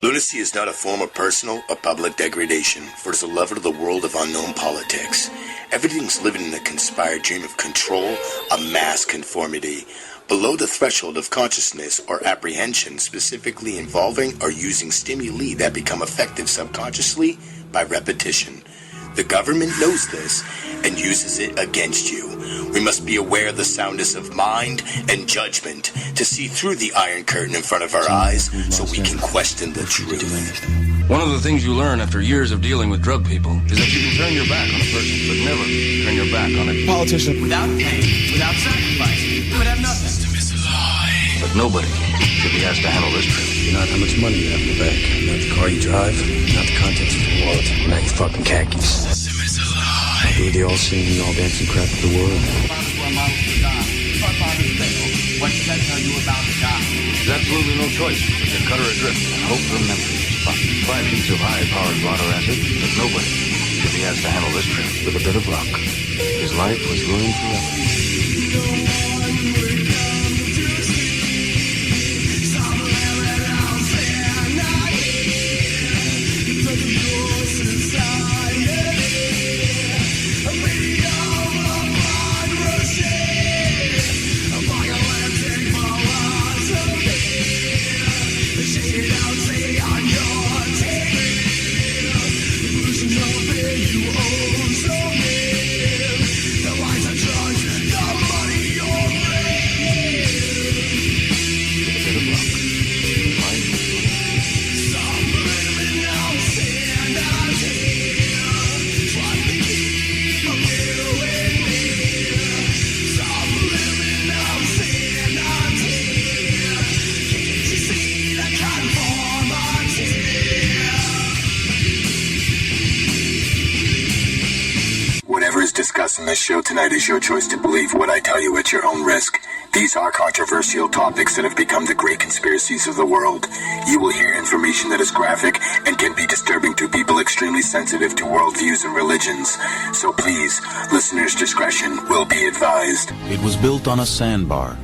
Lunacy is not a form of personal or public degradation, for it is a lover of the world of unknown politics. Everything's living in a conspired dream of control, a mass conformity, below the threshold of consciousness or apprehension, specifically involving or using stimuli that become effective subconsciously by repetition. The government knows this and uses it against you. We must be aware of the soundness of mind and judgment to see through the iron curtain in front of our eyes so we can question the truth. One of the things you learn after years of dealing with drug people is that you can turn your back on a person, but never turn your back on a politician. Without pain, without sacrifice, you would have nothing. System is a lie. But nobody should be asked to handle this trip. Not how much money you have in the bank, not the car you drive, not the contents of your wallet, not your fucking khakis. System is a lie. Do the all singing, all dancing crap of the world. What does that tell you about God? There's absolutely no choice but to cut her adrift and hope for a memory. 5 sheets of high-powered water acid, but nobody should be asked to handle this trip. With a bit of luck, his life was ruined forever. Discussed in this show tonight is your choice to believe what I tell you at your own risk. These are controversial topics that have become the great conspiracies of the world. You will hear information that is graphic and can be disturbing to people extremely sensitive to worldviews and religions. So please, listeners' discretion will be advised. It was built on a sandbar.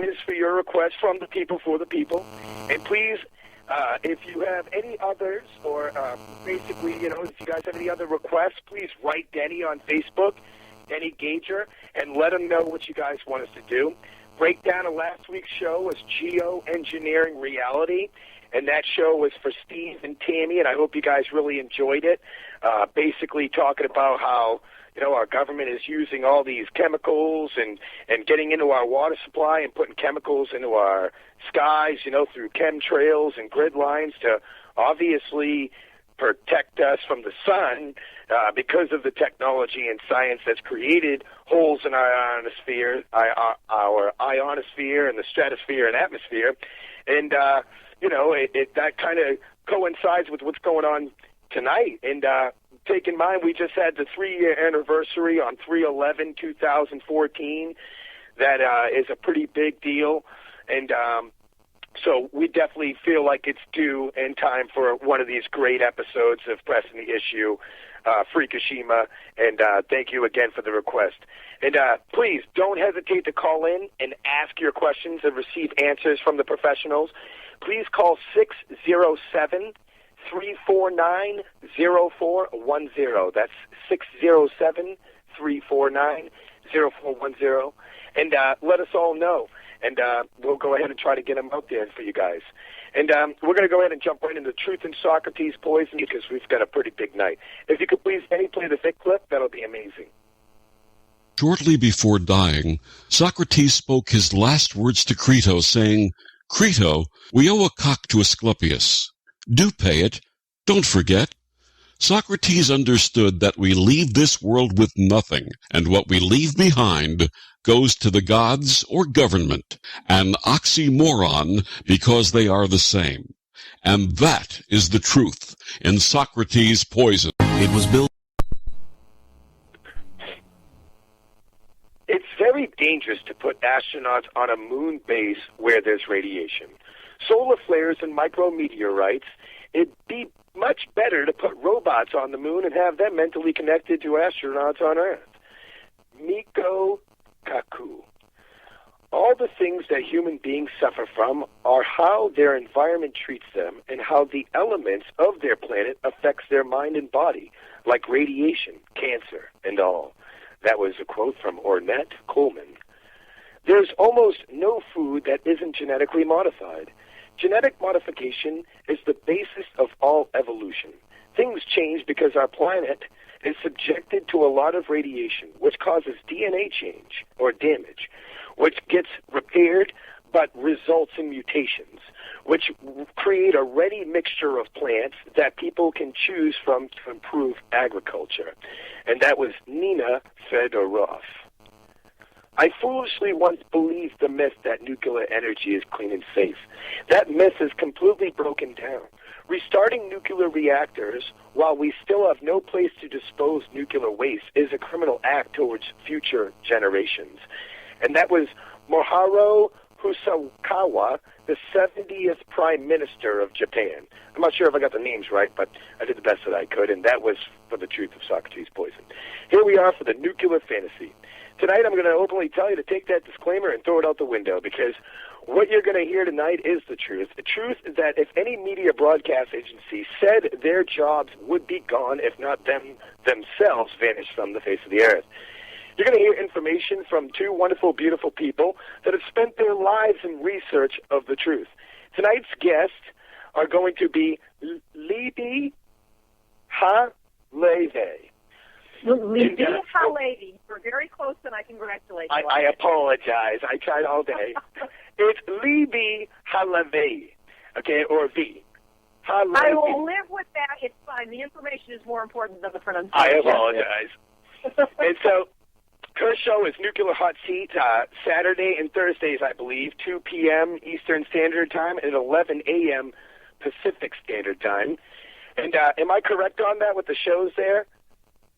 Is for your request from the people for the people, and please, if you have any others, or basically, if you guys have any other requests, please write Denny on Facebook, Denny Gager, and let him know what you guys want us to do. Breakdown of last week's show was Geoengineering Reality, and that show was for Steve and Tammy, and I hope you guys really enjoyed it. Basically talking about how our government is using all these chemicals and getting into our water supply and putting chemicals into our skies, through chemtrails and grid lines to obviously protect us from the sun because of the technology and science that's created holes in our ionosphere, our ionosphere and the stratosphere and atmosphere. And, that kind of coincides with what's going on tonight. And take in mind, we just had the 3-year anniversary on 3/11/2014. That is a pretty big deal. And so we definitely feel like it's due in time for one of these great episodes of Pressing the Issue, Fukushima. And thank you again for the request. And please don't hesitate to call in and ask your questions and receive answers from the professionals. Please call 607-349-0410. That's 607-349-0410. And let us all know. And we'll go ahead and try to get them out there for you guys. And we're going to go ahead and jump right into Truth and Socrates Poison because we've got a pretty big night. If you could please, Denny, play the Vic clip, that'll be amazing. Shortly before dying, Socrates spoke his last words to Crito, saying, "Crito, we owe a cock to Asclepius. Do pay it. Don't forget." Socrates understood that we leave this world with nothing, and what we leave behind goes to the gods or government, an oxymoron because they are the same. And that is the truth in Socrates' Poison. It was built... It's very dangerous to put astronauts on a moon base where there's radiation. Solar flares and micrometeorites, it'd be much better to put robots on the moon and have them mentally connected to astronauts on Earth. Miko Kaku. All the things that human beings suffer from are how their environment treats them and how the elements of their planet affects their mind and body, like radiation, cancer, and all. That was a quote from Ornette Coleman. There's almost no food that isn't genetically modified. Genetic modification is the basis of all evolution. Things change because our planet is subjected to a lot of radiation, which causes DNA change or damage, which gets repaired but results in mutations, which create a ready mixture of plants that people can choose from to improve agriculture. And that was Nina Fedorov. I foolishly once believed the myth that nuclear energy is clean and safe. That myth is completely broken down. Restarting nuclear reactors while we still have no place to dispose nuclear waste is a criminal act towards future generations. And that was Morihiro Hosokawa, the 70th Prime Minister of Japan. I'm not sure if I got the names right, but I did the best that I could, and that was for the truth of Socrates' poison. Here we are for the nuclear fantasy. Tonight I'm going to openly tell you to take that disclaimer and throw it out the window, because what you're going to hear tonight is the truth. The truth is that if any media broadcast agency said their jobs would be gone if not them themselves vanished from the face of the earth. You're going to hear information from two wonderful, beautiful people that have spent their lives in research of the truth. Tonight's guests are going to be Libbe HaLevy. Libbe HaLevy. You're very close, and I congratulate you. I apologize. I tried all day. It's Libbe HaLevy, okay, or V. HaLevy. I will live with that. It's fine. The information is more important than the pronunciation. I apologize. And so her show is Nuclear Hotseat, Saturday and Thursdays, I believe, 2 p.m. Eastern Standard Time and 11 a.m. Pacific Standard Time. And am I correct on that with the shows there?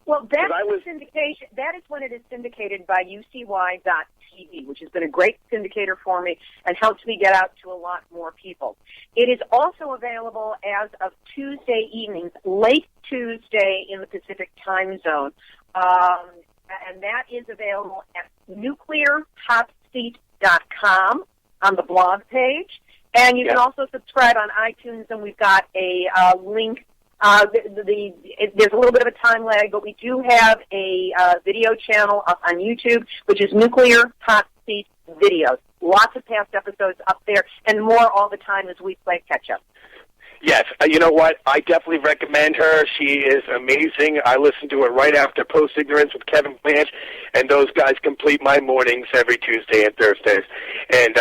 Well, that's syndication. That is when it is syndicated by UCY.TV, which has been a great syndicator for me and helps me get out to a lot more people. It is also available as of Tuesday evenings, late Tuesday in the Pacific time zone. And that is available at nuclearhotseat.com on the blog page. And you can also subscribe on iTunes, and we've got a link. There's a little bit of a time lag, but we do have a video channel up on YouTube, which is Nuclear Hot Seat Videos. Lots of past episodes up there, and more all the time as we play catch-up. Yes, you know what? I definitely recommend her. She is amazing. I listen to her right after Post Ignorance with Kevin Blanch, and those guys complete my mornings every Tuesday and Thursdays. And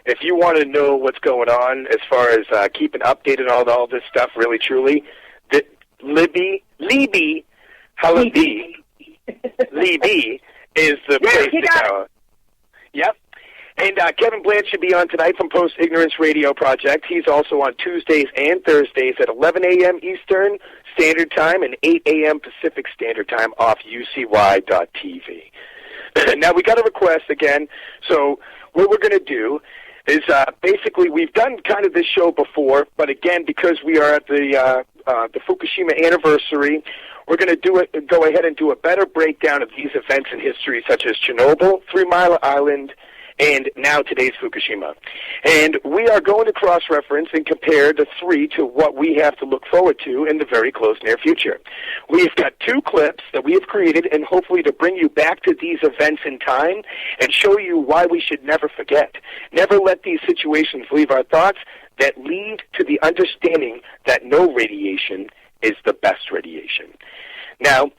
if you want to know what's going on as far as keeping updated on all this stuff, really, truly, Libbe HaLevy Libbe is the place to go. Yep. And Kevin Blanch should be on tonight from Post Ignorance Radio Project. He's also on Tuesdays and Thursdays at 11 a.m. Eastern Standard Time and 8 a.m. Pacific Standard Time off UCY.TV. Now, we got a request again. So what we're going to do is basically we've done kind of this show before, but again, because we are at the Fukushima anniversary, we're going to go ahead and do a better breakdown of these events in history, such as Chernobyl, 3 Mile Island, and now today's Fukushima. And we are going to cross-reference and compare the three to what we have to look forward to in the very close near future. We've got two clips that we have created, and hopefully to bring you back to these events in time and show you why we should never forget. Never let these situations leave our thoughts that lead to the understanding that no radiation is the best radiation. Now,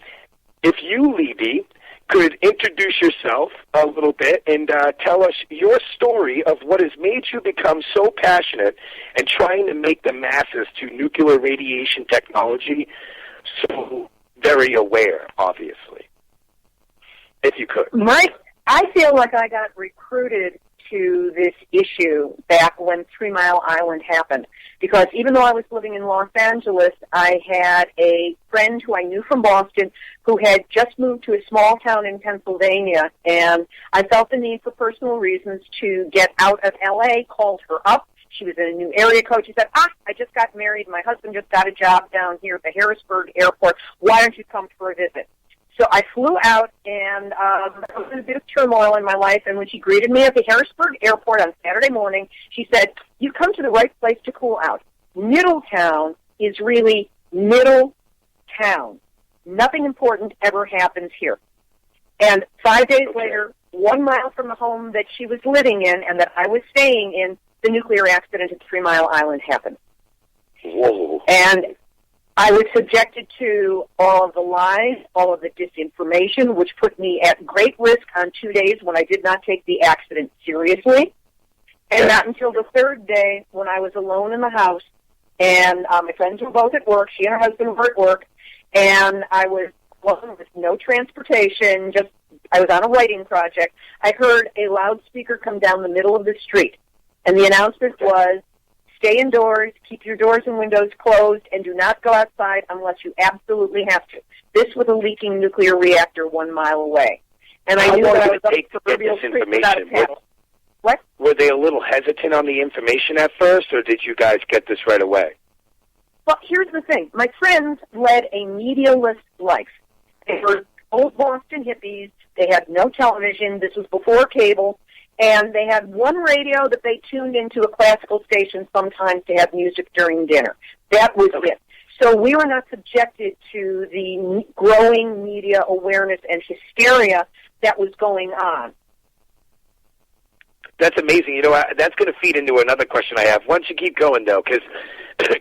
if you, Libbe, could introduce yourself a little bit and tell us your story of what has made you become so passionate and trying to make the masses to nuclear radiation technology so very aware, obviously. If you could. Mike, I feel like I got recruited to this issue back when 3 Mile Island happened. Because even though I was living in Los Angeles, I had a friend who I knew from Boston who had just moved to a small town in Pennsylvania, and I felt the need for personal reasons to get out of L.A., called her up. She was in a new area code. She said, I just got married. My husband just got a job down here at the Harrisburg airport. Why don't you come for a visit? So I flew out, and I was in a bit of turmoil in my life, and when she greeted me at the Harrisburg airport on Saturday morning, she said, "You've come to the right place to cool out. Middletown is really middle town. Nothing important ever happens here." And 5 days later, 1 mile from the home that she was living in and that I was staying in, the nuclear accident at 3 Mile Island happened. Whoa. And I was subjected to all of the lies, all of the disinformation, which put me at great risk on 2 days when I did not take the accident seriously. And not until the third day when I was alone in the house, and my friends were both at work, she and her husband were at work, and I was alone with no transportation, I was on a writing project. I heard a loudspeaker come down the middle of the street, and the announcement was, "Stay indoors, keep your doors and windows closed, and do not go outside unless you absolutely have to." This was a leaking nuclear reactor 1 mile away. And I knew that I was up the proverbial creek without a paddle. What? Were they a little hesitant on the information at first, or did you guys get this right away? Well, here's the thing. My friends led a media-less life. They were old Boston hippies. They had no television. This was before cable. And they had one radio that they tuned into a classical station sometimes to have music during dinner. That was it. So we were not subjected to the growing media awareness and hysteria that was going on. That's amazing. You know, that's going to feed into another question I have. Why don't you keep going, though, because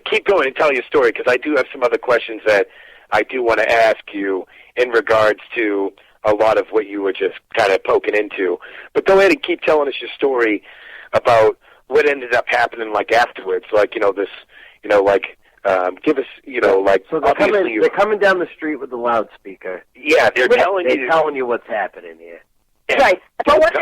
keep going and tell your story, because I do have some other questions that I do want to ask you in regards to a lot of what you were just kind of poking into. But go ahead and keep telling us your story about what ended up happening, like, afterwards. Like, give us, So they're coming down the street with the loudspeaker. Yeah, they're telling you what's happening here. Yeah. Right. But what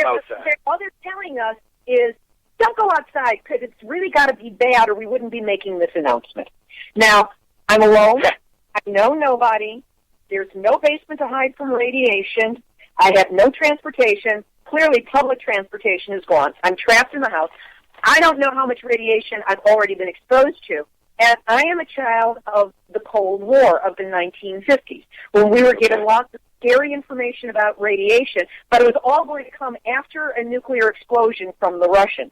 all they're telling us is, don't go outside because it's really got to be bad or we wouldn't be making this announcement. Now, I'm alone. I know nobody. There's no basement to hide from radiation. I have no transportation. Clearly, public transportation is gone. I'm trapped in the house. I don't know how much radiation I've already been exposed to. And I am a child of the Cold War of the 1950s, when we were given lots of scary information about radiation, but it was all going to come after a nuclear explosion from the Russians.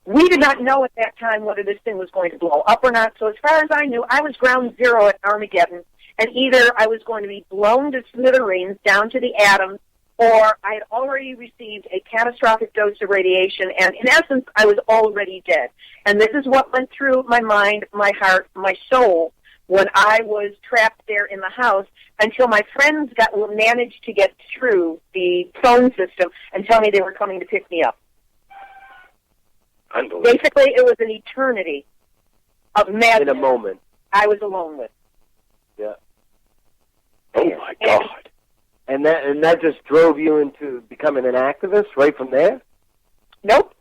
We did not know at that time whether this thing was going to blow up or not, so as far as I knew, I was ground zero at Armageddon, and either I was going to be blown to smithereens down to the atoms, or I had already received a catastrophic dose of radiation, and in essence, I was already dead. And this is what went through my mind, my heart, my soul, when I was trapped there in the house, until my friends managed to get through the phone system and tell me they were coming to pick me up. Unbelievable. Basically, it was an eternity of madness. In a moment. I was alone with. Yeah. Oh, my God. And that just drove you into becoming an activist right from there? Nope.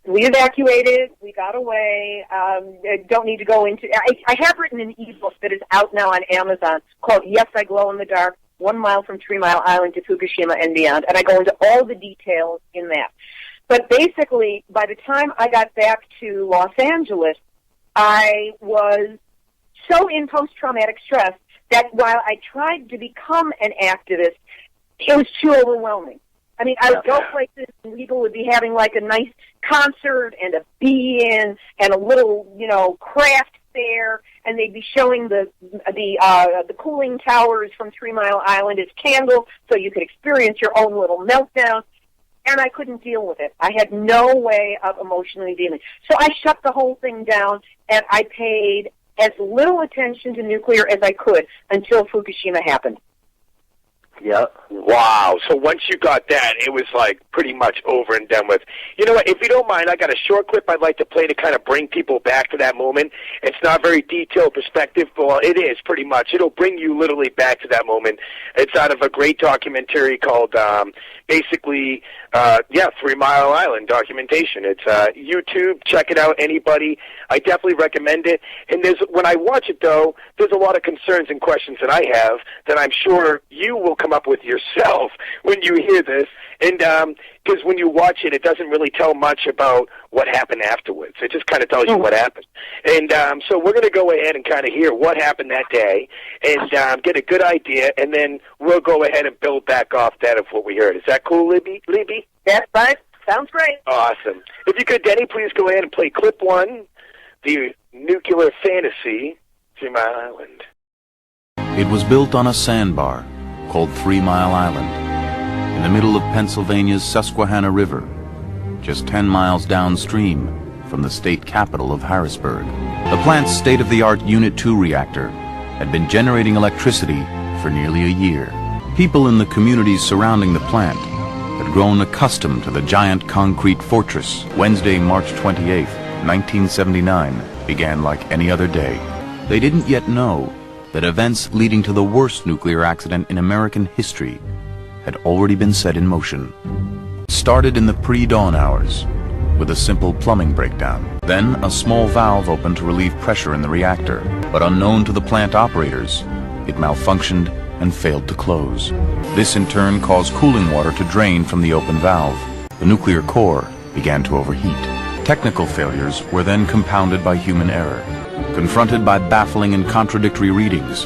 We evacuated. We got away. I don't need to go into... I have written an ebook that is out now on Amazon called Yes, I Glow in the Dark, 1 Mile from 3 Mile Island to Fukushima and Beyond, and I go into all the details in that. But basically, by the time I got back to Los Angeles, I was so in post-traumatic stress that while I tried to become an activist, it was too overwhelming. I mean, I would go places and people would be having like a nice concert and a be-in and a little, craft fair, and they'd be showing the cooling towers from 3 Mile Island as candles so you could experience your own little meltdown. And I couldn't deal with it. I had no way of emotionally dealing. So I shut the whole thing down, and I paid as little attention to nuclear as I could until Fukushima happened. Yeah. Wow. So once you got that, it was like pretty much over and done with. You know what? If you don't mind, I got a short clip I'd like to play to kind of bring people back to that moment. It's not very detailed perspective, but well, it is pretty much. It'll bring you literally back to that moment. It's out of a great documentary called basically, 3 Mile Island documentation. It's YouTube. Check it out, anybody. I definitely recommend it. And when I watch it, though, there's a lot of concerns and questions that I have that I'm sure you will come up with yourself when you hear this. And because when you watch it, it doesn't really tell much about what happened afterwards. It just kind of tells you what happened. And so we're going to go ahead and kind of hear what happened that day and get a good idea, and then we'll go ahead and build back off that of what we heard. Is that cool, Libbe? That's fine. Sounds great. Awesome. If you could, Denny, please go ahead and play clip 1, the nuclear fantasy, 3 Mile Island. It was built on a sandbar called 3 Mile Island in the middle of Pennsylvania's Susquehanna River, just 10 miles downstream from the state capital of Harrisburg. The plant's state-of-the-art Unit 2 reactor had been generating electricity for nearly a year. People in the communities surrounding the plant had grown accustomed to the giant concrete fortress. Wednesday, March 28, 1979, began like any other day. They didn't yet know that events leading to the worst nuclear accident in American history had already been set in motion. It started in the pre-dawn hours with a simple plumbing breakdown. Then a small valve opened to relieve pressure in the reactor, but unknown to the plant operators, it malfunctioned and failed to close. This in turn caused cooling water to drain from the open valve. The nuclear core began to overheat. Technical failures were then compounded by human error. Confronted by baffling and contradictory readings,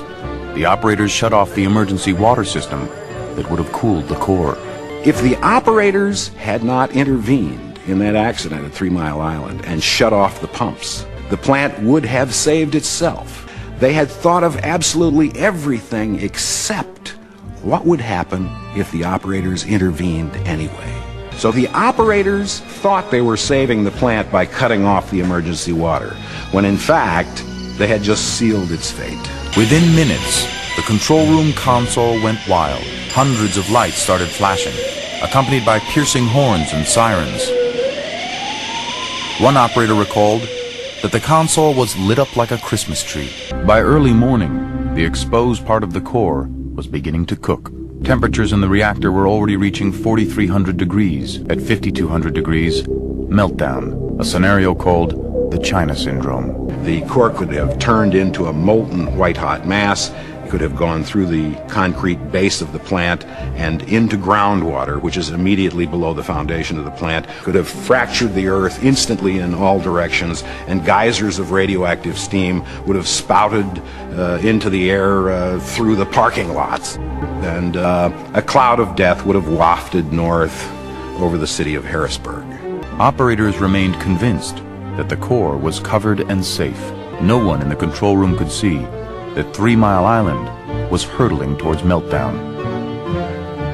the operators shut off the emergency water system that would have cooled the core. If the operators had not intervened in that accident at 3 Mile Island and shut off the pumps, the plant would have saved itself. They had thought of absolutely everything except what would happen if the operators intervened anyway. So the operators thought they were saving the plant by cutting off the emergency water, when in fact, they had just sealed its fate. Within minutes, the control room console went wild. Hundreds of lights started flashing, accompanied by piercing horns and sirens. One operator recalled that the console was lit up like a Christmas tree. By early morning, the exposed part of the core was beginning to cook. Temperatures in the reactor were already reaching 4,300 degrees. At 5,200 degrees, meltdown, a scenario called the China Syndrome. The core could have turned into a molten white-hot mass, could have gone through the concrete base of the plant and into groundwater, which is immediately below the foundation of the plant, could have fractured the earth instantly in all directions, and geysers of radioactive steam would have spouted into the air through the parking lots, and a cloud of death would have wafted north over the city of Harrisburg. Operators remained convinced that the core was covered and safe. No one in the control room could see that 3 Mile Island was hurtling towards meltdown.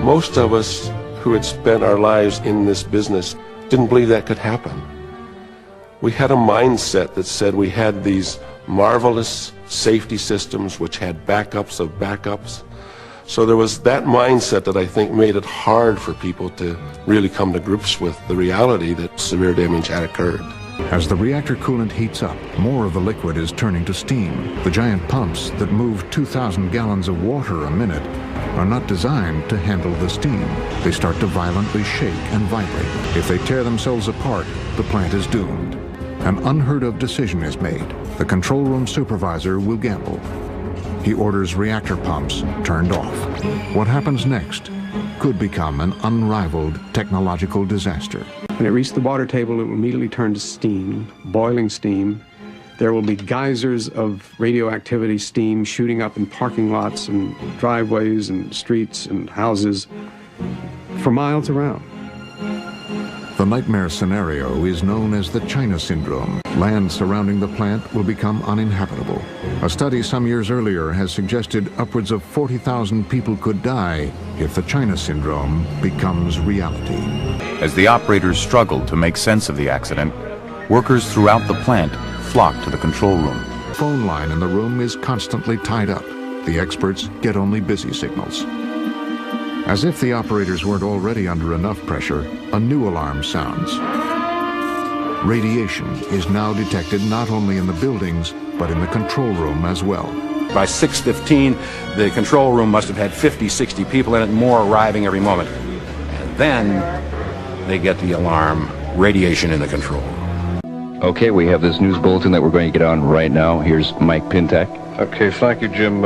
Most of us who had spent our lives in this business didn't believe that could happen. We had a mindset that said we had these marvelous safety systems which had backups of backups. So there was that mindset that I think made it hard for people to really come to grips with the reality that severe damage had occurred. As the reactor coolant heats up, more of the liquid is turning to steam. The giant pumps that move 2,000 gallons of water a minute are not designed to handle the steam. They start to violently shake and vibrate. If they tear themselves apart, the plant is doomed. An unheard of decision is made. The control room supervisor will gamble. He orders reactor pumps turned off. What happens next could become an unrivaled technological disaster. When it reaches the water table, it will immediately turn to steam, boiling steam. There will be geysers of radioactivity steam shooting up in parking lots and driveways and streets and houses for miles around. The nightmare scenario is known as the China Syndrome. Land surrounding the plant will become uninhabitable. A study some years earlier has suggested upwards of 40,000 people could die if the China Syndrome becomes reality. As the operators struggled to make sense of the accident, workers throughout the plant flocked to the control room. The phone line in the room is constantly tied up. The experts get only busy signals. As if the operators weren't already under enough pressure, a new alarm sounds. Radiation is now detected not only in the buildings, but in the control room as well. By 6:15, the control room must have had 50, 60 people in it, more arriving every moment. And then they get the alarm, radiation in the control room. Okay, we have this news bulletin that we're going to get on right now. Here's Mike Pintak. Okay, thank you, Jim.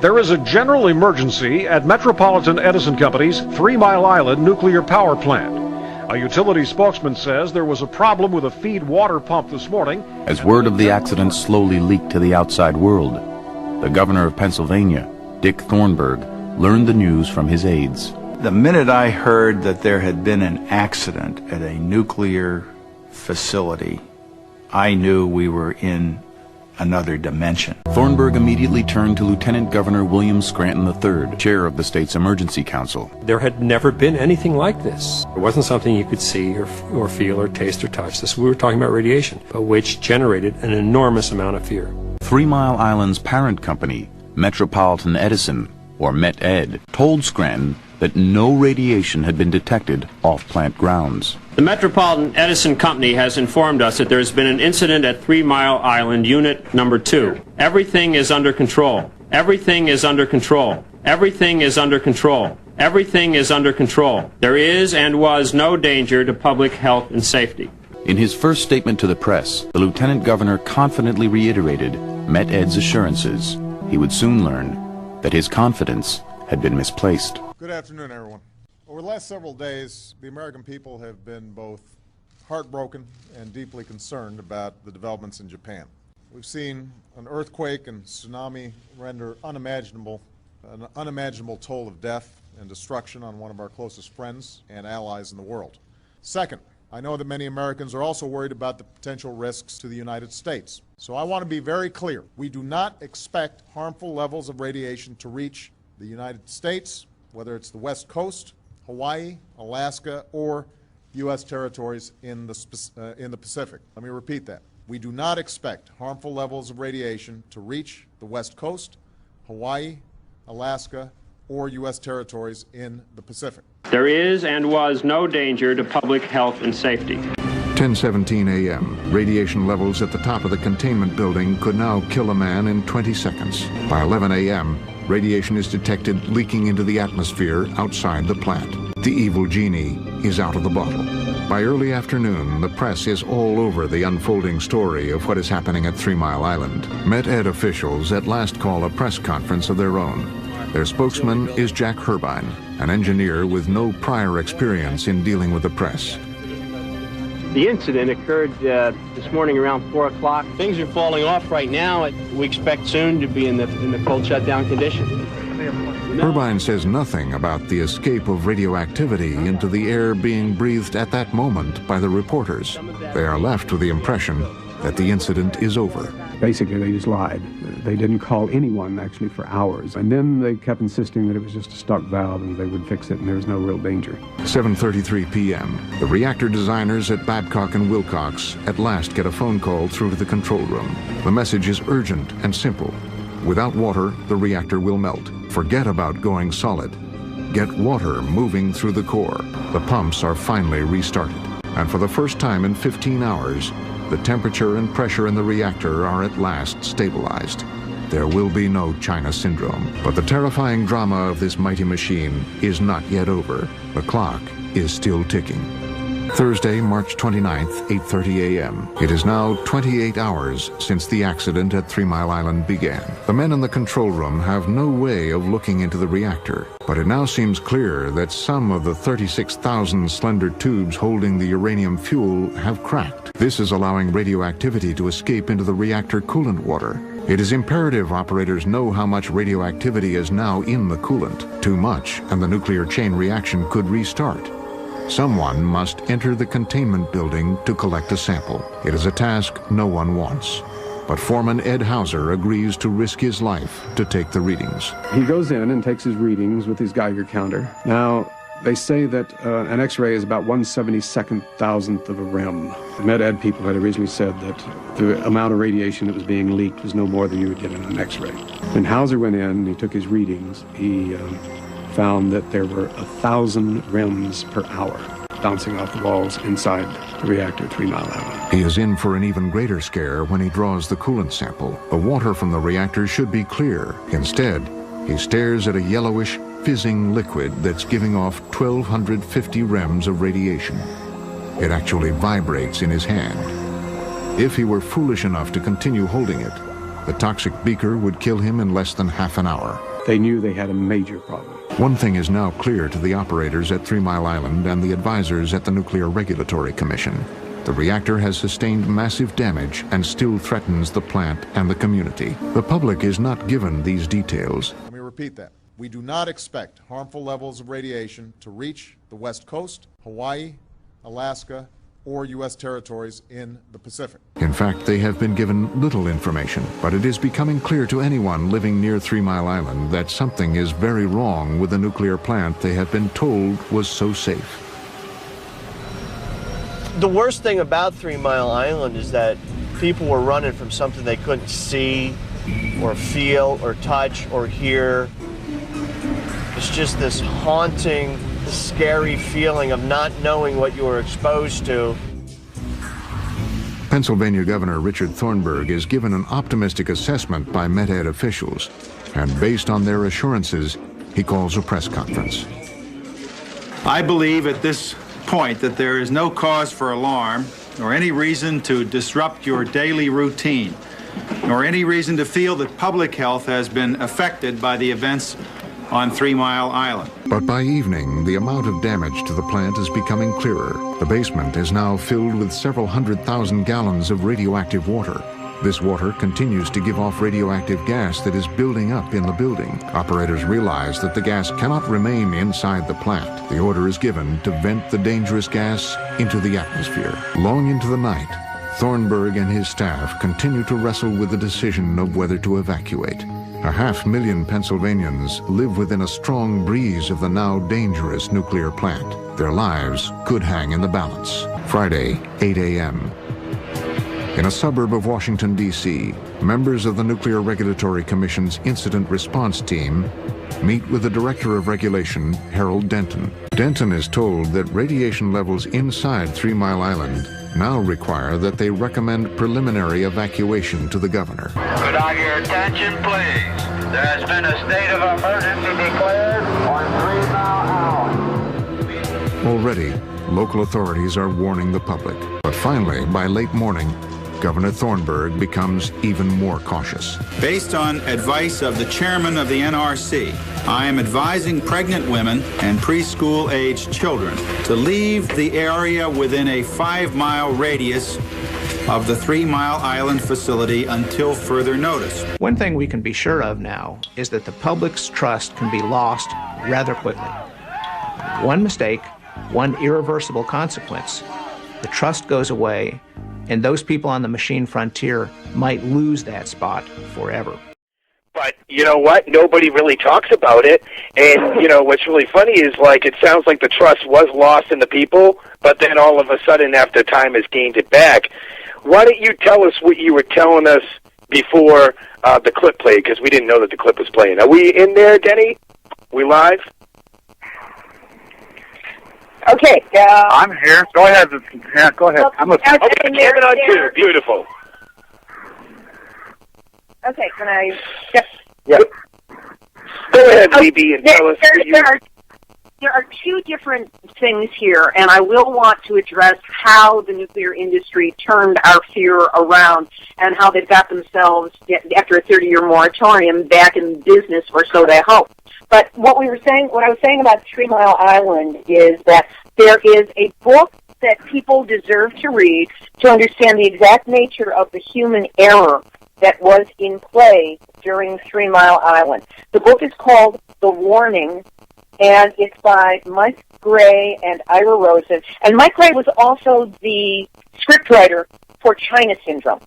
There is a general emergency at Metropolitan Edison Company's 3 Mile Island nuclear power plant. A utility spokesman says there was a problem with a feed water pump this morning. As word of the accident slowly leaked to the outside world, the governor of Pennsylvania, Dick Thornburgh, learned the news from his aides. The minute I heard that there had been an accident at a nuclear facility, I knew we were in another dimension. Thornburgh immediately turned to Lieutenant Governor William Scranton III, chair of the state's emergency council. There had never been anything like this. It wasn't something you could see or feel or taste or touch. We were talking about radiation, but which generated an enormous amount of fear. 3 Mile Island's parent company, Metropolitan Edison, or Met-Ed, told Scranton that no radiation had been detected off plant grounds. The Metropolitan Edison Company has informed us that there has been an incident at 3 Mile Island, Unit Number 2. Everything is under control. Everything is under control. Everything is under control. Everything is under control. There is and was no danger to public health and safety. In his first statement to the press, the lieutenant governor confidently reiterated Met-Ed's assurances. He would soon learn that his confidence had been misplaced. Good afternoon, everyone. Over the last several days, the American people have been both heartbroken and deeply concerned about the developments in Japan. We've seen an earthquake and tsunami render an unimaginable toll of death and destruction on one of our closest friends and allies in the world. Second, I know that many Americans are also worried about the potential risks to the United States. So I want to be very clear. We do not expect harmful levels of radiation to reach the United States, whether it's the West Coast, Hawaii, Alaska, or U.S. territories in the Pacific. Let me repeat that. We do not expect harmful levels of radiation to reach the West Coast, Hawaii, Alaska, or U.S. territories in the Pacific. There is and was no danger to public health and safety. 10:17 a.m. Radiation levels at the top of the containment building could now kill a man in 20 seconds. By 11 a.m., radiation is detected leaking into the atmosphere outside the plant. The evil genie is out of the bottle. By early afternoon, the press is all over the unfolding story of what is happening at 3 Mile Island. Met-Ed officials at last call a press conference of their own. Their spokesman is Jack Herbine, an engineer with no prior experience in dealing with the press. The incident occurred this morning around 4 o'clock. Things are falling off right now. We expect soon to be in the cold shutdown condition. Herbine says nothing about the escape of radioactivity into the air being breathed at that moment by the reporters. They are left with the impression that the incident is over. Basically, they just lied. They didn't call anyone, actually, for hours. And then they kept insisting that it was just a stuck valve and they would fix it and there was no real danger. 7:33 p.m. The reactor designers at Babcock and Wilcox at last get a phone call through to the control room. The message is urgent and simple. Without water, the reactor will melt. Forget about going solid. Get water moving through the core. The pumps are finally restarted. And for the first time in 15 hours, the temperature and pressure in the reactor are at last stabilized. There will be no China syndrome. But the terrifying drama of this mighty machine is not yet over. The clock is still ticking. Thursday, March 29th, 8:30 a.m. It is now 28 hours since the accident at 3 Mile Island began. The men in the control room have no way of looking into the reactor, but it now seems clear that some of the 36,000 slender tubes holding the uranium fuel have cracked. This is allowing radioactivity to escape into the reactor coolant water. It is imperative operators know how much radioactivity is now in the coolant. Too much, and the nuclear chain reaction could restart. Someone must enter the containment building to collect a sample. It is a task no one wants. But Foreman Ed Hauser agrees to risk his life to take the readings. He goes in and takes his readings with his Geiger counter. Now, they say that an X-ray is about 1/72 thousandth of a rem. The Med-Ed people had originally said that the amount of radiation that was being leaked was no more than you would get in an X-ray. When Hauser went in and he took his readings, he found that there were 1,000 REMs per hour bouncing off the walls inside the reactor 3 Mile Island. He is in for an even greater scare when he draws the coolant sample. The water from the reactor should be clear. Instead, he stares at a yellowish, fizzing liquid that's giving off 1,250 REMs of radiation. It actually vibrates in his hand. If he were foolish enough to continue holding it, the toxic beaker would kill him in less than half an hour. They knew they had a major problem. One thing is now clear to the operators at 3 Mile Island and the advisors at the Nuclear Regulatory Commission. The reactor has sustained massive damage and still threatens the plant and the community. The public is not given these details. Let me repeat that. We do not expect harmful levels of radiation to reach the West Coast, Hawaii, Alaska, or U.S. territories in the Pacific. In fact, they have been given little information, but it is becoming clear to anyone living near 3 Mile Island that something is very wrong with the nuclear plant they have been told was so safe. The worst thing about 3 Mile Island is that people were running from something they couldn't see or feel or touch or hear. It's just this haunting, scary feeling of not knowing what you were exposed to. Pennsylvania Governor Richard Thornburg is given an optimistic assessment by Met-Ed officials, and based on their assurances, he calls a press conference. I believe at this point that there is no cause for alarm nor any reason to disrupt your daily routine, nor any reason to feel that public health has been affected by the events on 3 Mile Island. But by evening, the amount of damage to the plant is becoming clearer. The basement is now filled with several 100,000 gallons of radioactive water. This water continues to give off radioactive gas that is building up in the building. Operators realize that the gas cannot remain inside the plant. The order is given to vent the dangerous gas into the atmosphere. Long into the night, Thornburg and his staff continue to wrestle with the decision of whether to evacuate. 500,000 Pennsylvanians live within a strong breeze of the now dangerous nuclear plant. Their lives could hang in the balance. Friday, 8 a.m. In a suburb of Washington, D.C., members of the Nuclear Regulatory Commission's Incident Response Team meet with the Director of Regulation, Harold Denton. Denton is told that radiation levels inside 3 Mile Island now require that they recommend preliminary evacuation to the governor. Could I get your attention, please? There has been a state of emergency declared on 3 Mile Island. Already, local authorities are warning the public. But finally, by late morning, Governor Thornburg becomes even more cautious. Based on advice of the chairman of the NRC, I am advising pregnant women and preschool-aged children to leave the area within a 5-mile radius of the 3 Mile Island facility until further notice. One thing we can be sure of now is that the public's trust can be lost rather quickly. One mistake, one irreversible consequence, the trust goes away, and those people on the machine frontier might lose that spot forever. But you know what? Nobody really talks about it. And, you know, what's really funny is, like, it sounds like the trust was lost in the people, but then all of a sudden, after time has gained it back. Why don't you tell us what you were telling us before the clip played, because we didn't know that the clip was playing. Are we in there, Denny? We live? Okay. I'm here. Go ahead. Yeah, go ahead. I'm listening. Okay, camera on two. Beautiful. Okay, can I... Yep. Yeah. Go ahead, Libbe, and tell us there are two different things here, and I will want to address how the nuclear industry turned our fear around and how they've got themselves, after a 30-year moratorium, back in business, or so they hope. But what I was saying about 3 Mile Island is that there is a book that people deserve to read to understand the exact nature of the human error that was in play during 3 Mile Island. The book is called The Warning, and it's by Mike Gray and Ira Rosen. And Mike Gray was also the scriptwriter for China Syndrome.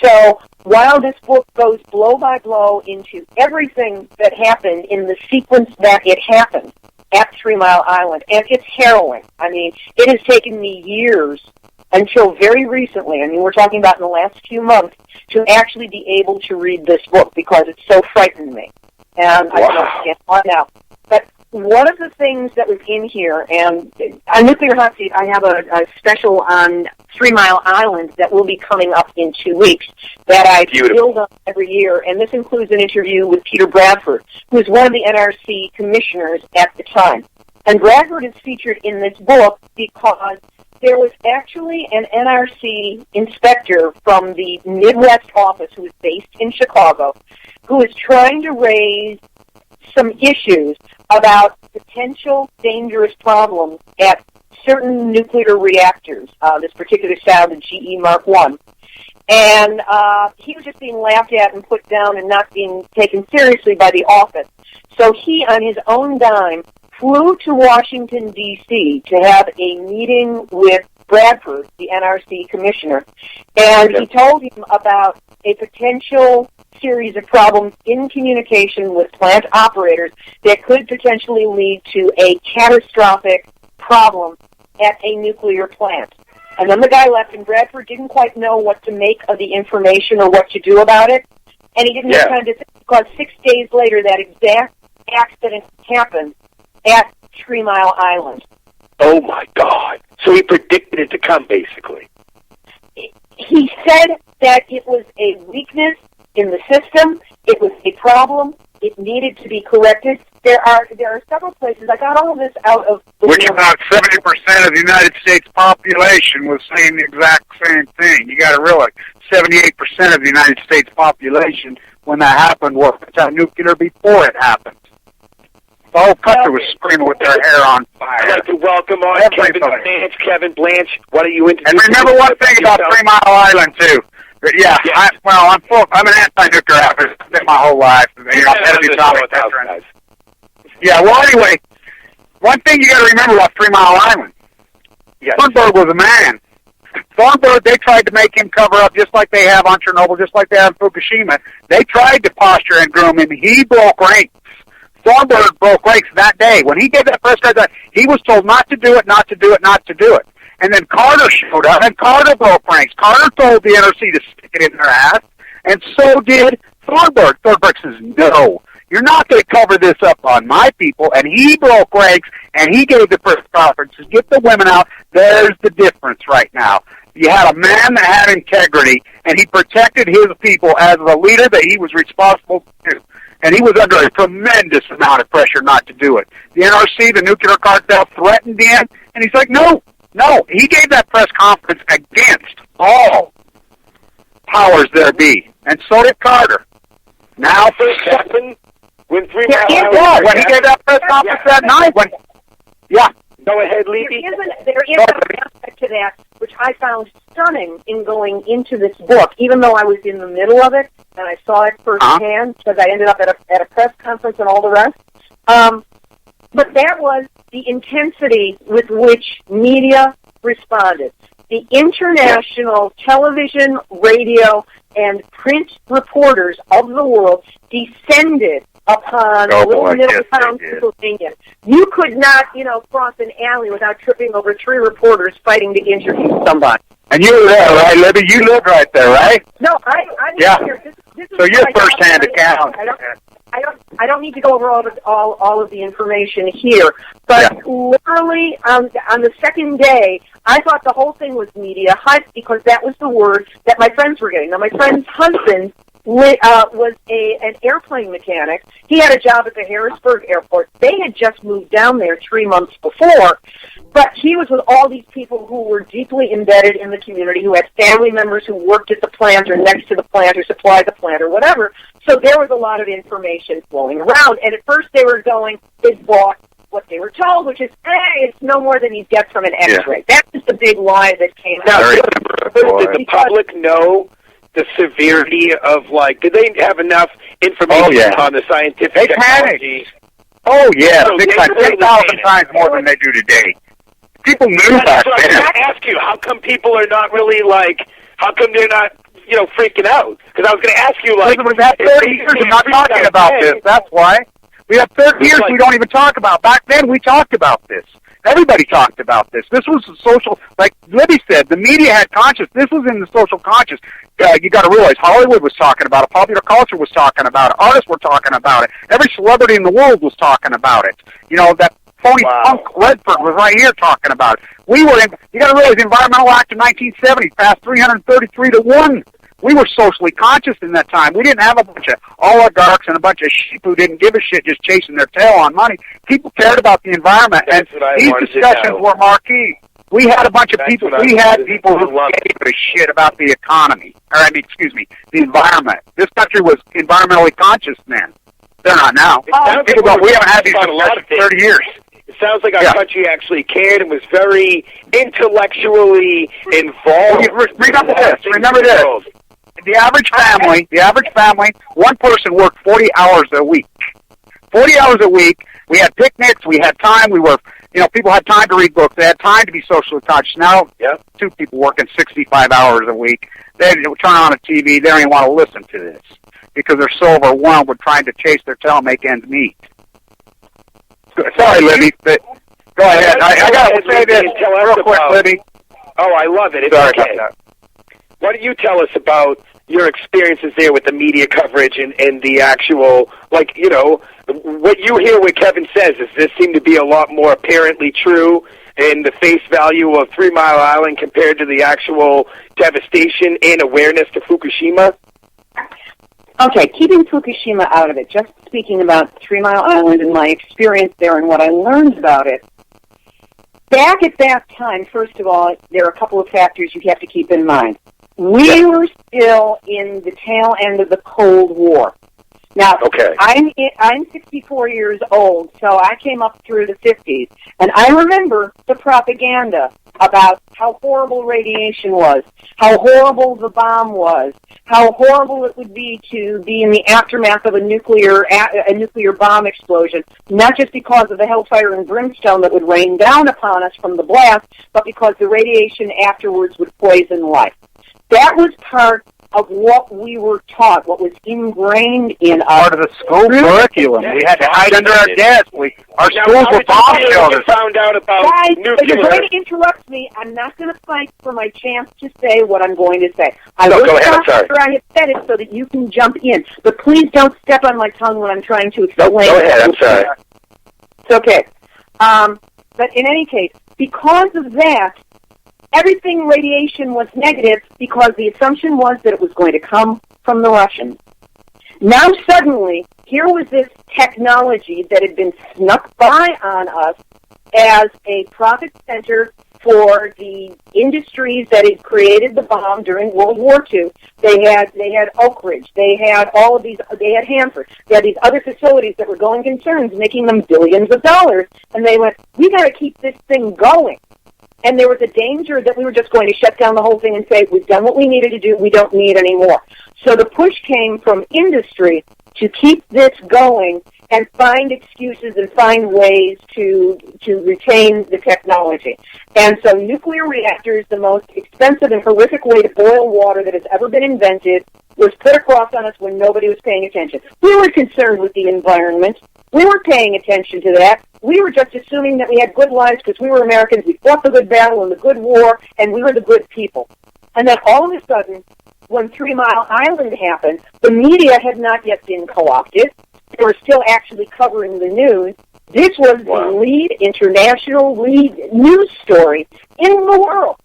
So while this book goes blow by blow into everything that happened in the sequence that it happened at 3 Mile Island, and it's harrowing. I mean, it has taken me years until very recently, I mean, we're talking about in the last few months, to actually be able to read this book because it so frightened me. And I don't stand on now. But one of the things that was in here, and on Nuclear Hot Seat, I have a special on 3 Mile Island that will be coming up in 2 weeks that I build up every year, and this includes an interview with Peter Bradford, who was one of the NRC commissioners at the time. And Bradford is featured in this book because there was actually an NRC inspector from the Midwest office who was based in Chicago who was trying to raise some issues about potential dangerous problems at certain nuclear reactors, this particular style, the GE Mark I. And he was just being laughed at and put down and not being taken seriously by the office. So he, on his own dime, flew to Washington, D.C. to have a meeting with Bradford, the NRC commissioner, and he told him about a potential series of problems in communication with plant operators that could potentially lead to a catastrophic problem at a nuclear plant. And then the guy left, and Bradford didn't quite know what to make of the information or what to do about it, and he didn't have time to think, because 6 days later that exact accident happened at 3 Mile Island. Oh, my God. So he predicted it to come, basically. He said that it was a weakness in the system. It was a problem. It needed to be corrected. There are several places. I got all of this out of... Which about 70% of the United States population was saying the exact same thing. You got to realize 78% of the United States population, when that happened, was nuclear before it happened. The whole country was screaming with their hair on fire. I'd like to welcome on Kevin Blanch. What are you into? And remember one thing about 3 Mile Island, too. Yeah, I'm an anti-nuclear activist. I've been my whole life. Yeah, well, anyway, one thing you got to remember about 3 Mile Island. Thornburg was a man. Thornburg, they tried to make him cover up just like they have on Chernobyl, just like they have in Fukushima. They tried to posture and groom him. He broke ranks. Thornburg broke ranks that day. When he gave that press conference, he was told not to do it, not to do it, not to do it. And then Carter showed up, and Carter broke ranks. Carter told the NRC to stick it in their ass, and so did Thornburg. Thornburg says, no, you're not going to cover this up on my people. And he broke ranks, and he gave the press conference to get the women out. There's the difference right now. You had a man that had integrity, and he protected his people as the leader that he was responsible to. And he was under a tremendous amount of pressure not to do it. The NRC, the nuclear cartel, threatened him, and he's like, no. He gave that press conference against all powers there be. And so did Carter. Now for happened when 3 Mile Island. When he gave that press conference that night. Go ahead, Libbe. There is an aspect to that which I found stunning in going into this book, even though I was in the middle of it and I saw it firsthand because I ended up at a press conference and all the rest. But that was the intensity with which media responded. The international television, radio, and print reporters of the world descended upon little Middletown, Pennsylvania. You could not, cross an alley without tripping over 3 reporters fighting to interview somebody. And you were there, right, Libbe? You lived right there, right? No, I was here. This is so you're first-hand account. I don't need to go over all of the information here, but literally on the second day, I thought the whole thing was media hype because that was the word that my friends were getting. Now, my friend's husband was an airplane mechanic. He had a job at the Harrisburg airport. They had just moved down there 3 months before, but he was with all these people who were deeply embedded in the community, who had family members who worked at the plant or next to the plant or supplied the plant or whatever. So there was a lot of information flowing around, and at first they were going, they bought what they were told, which is, it's no more than you get from an X-ray. That was the big lie that came out. Did the public know the severity of, did they have enough information on the scientific technology? Oh, yeah, 6,000 times more than they do today. People knew back then. I was going to ask you, how come people are not really, how come they're not, freaking out? Because I was going to ask you, we've had 30 years of not talking about this, that's why. We have 30 years we don't even talk about. Back then, we talked about this. Everybody talked about this. This was social, like Libby said, the media had conscience. This was in the social conscious. You got to realize Hollywood was talking about it. Popular culture was talking about it. Artists were talking about it. Every celebrity in the world was talking about it. You know, that phony punk Redford was right here talking about it. We were in, you got to realize the Environmental Act of 1970 passed 333 to 1. We were socially conscious in that time. We didn't have a bunch of oligarchs and a bunch of sheep who didn't give a shit just chasing their tail on money. People cared about the environment, and these discussions were marquee. We had a bunch of people. We had people who gave a shit about the economy, the environment. This country was environmentally conscious then. They're not now. People don't. We haven't had these discussions for 30 years. It sounds like our country actually cared and was very intellectually involved. Remember this. Remember this. The average family, one person worked 40 hours a week. 40 hours a week. We had picnics. We had time. People had time to read books. They had time to be socially conscious. Now, two people working 65 hours a week. They turn on a TV. They don't even want to listen to this because they're so overwhelmed with trying to chase their tail and make ends meet. Sorry, Libby, but go ahead. I got to say this real quick, Libby. Oh, I love it. It's okay. Why don't you tell us about your experiences there with the media coverage and the actual, what you hear what Kevin says? Does this seem to be a lot more apparently true in the face value of 3 Mile Island compared to the actual devastation and awareness to Fukushima? Okay, keeping Fukushima out of it, just speaking about 3 Mile Island and my experience there and what I learned about it. Back at that time, first of all, there are a couple of factors you have to keep in mind. We were still in the tail end of the Cold War. Now, I'm 64 years old, so I came up through the 50s, and I remember the propaganda about how horrible radiation was, how horrible the bomb was, how horrible it would be to be in the aftermath of a nuclear bomb explosion, not just because of the hellfire and brimstone that would rain down upon us from the blast, but because the radiation afterwards would poison life. That was part of what we were taught, what was ingrained in us. Part of the school curriculum. We had to hide under our desks. Our schools were bomb shelters. Found out about nuclear. If you're going to interrupt me, I'm not going to fight for my chance to say what I'm going to say. Go ahead, I'm sorry. After I have said it so that you can jump in. But please don't step on my tongue when I'm trying to explain. No, go ahead, I'm sorry. It's okay. But in any case, because of that, everything radiation was negative because the assumption was that it was going to come from the Russians. Now suddenly, here was this technology that had been snuck by on us as a profit center for the industries that had created the bomb during World War II. They had Oak Ridge, they had all of these, they had Hanford, they had these other facilities that were going concerns, making them billions of dollars, and they went, we got to keep this thing going. And there was a danger that we were just going to shut down the whole thing and say, we've done what we needed to do, we don't need any more. So the push came from industry to keep this going and find excuses and find ways to retain the technology. And so nuclear reactors, the most expensive and horrific way to boil water that has ever been invented, was put across on us when nobody was paying attention. We were concerned with the environment. We weren't paying attention to that. We were just assuming that we had good lives because we were Americans. We fought the good battle and the good war, and we were the good people. And then all of a sudden, when 3 Mile Island happened, the media had not yet been co-opted. They were still actually covering the news. This was the international news story in the world,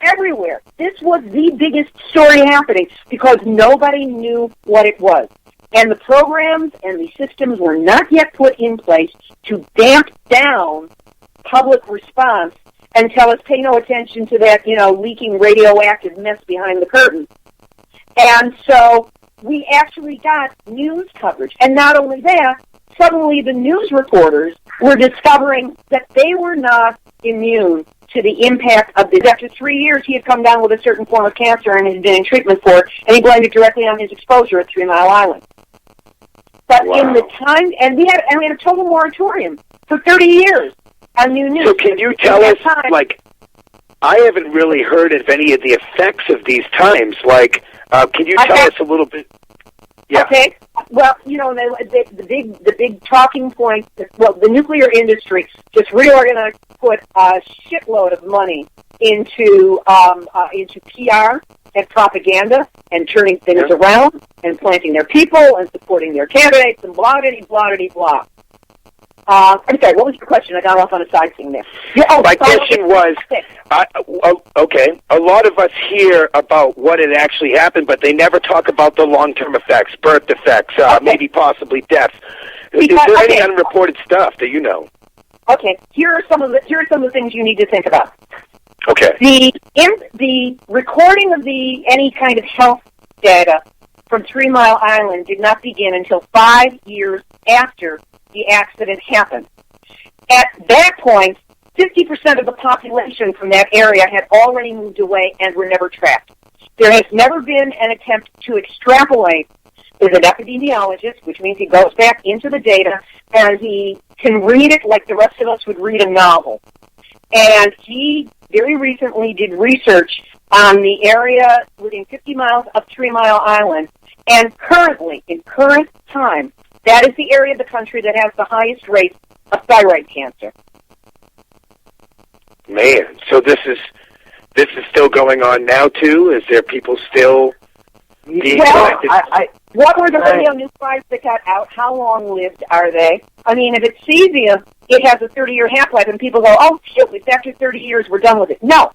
everywhere. This was the biggest story happening because nobody knew what it was. And the programs and the systems were not yet put in place to damp down public response and tell us, pay no attention to that, leaking radioactive mess behind the curtain. And so we actually got news coverage. And not only that, suddenly the news reporters were discovering that they were not immune to the impact of this. After 3 years, he had come down with a certain form of cancer and had been in treatment for it, and he blamed it directly on his exposure at 3 Mile Island. But in the time, and we had a total moratorium for 30 years on new news. So can you tell us, I haven't really heard of any of the effects of these times. Can you tell us a little bit? Yeah. Okay. Well, the big talking point. Well, the nuclear industry just really are going to put a shitload of money into PR and propaganda and turning things around and planting their people and supporting their candidates and blah blah blah. I'm sorry, what was your question? I got off on a side thing there. My question was, okay, a lot of us hear about what had actually happened, but they never talk about the long-term effects, birth defects, maybe possibly deaths. Is there any unreported stuff that you know? Okay, here are some of the things you need to think about. Okay. The recording of any kind of health data from 3 Mile Island did not begin until 5 years after the accident happened. At that point, 50% of the population from that area had already moved away and were never tracked. There has never been an attempt to extrapolate. There's an epidemiologist, which means he goes back into the data, and he can read it like the rest of us would read a novel. And he very recently did research on the area within 50 miles of 3 Mile Island, and currently, in current time, that is the area of the country that has the highest rate of thyroid cancer. Man, so this is still going on now too? Is there people still being collected? What were the radionuclides that got out? How long-lived are they? I mean, if it's cesium, it has a 30-year half-life, and people go, oh, shit, it's after 30 years, we're done with it. No,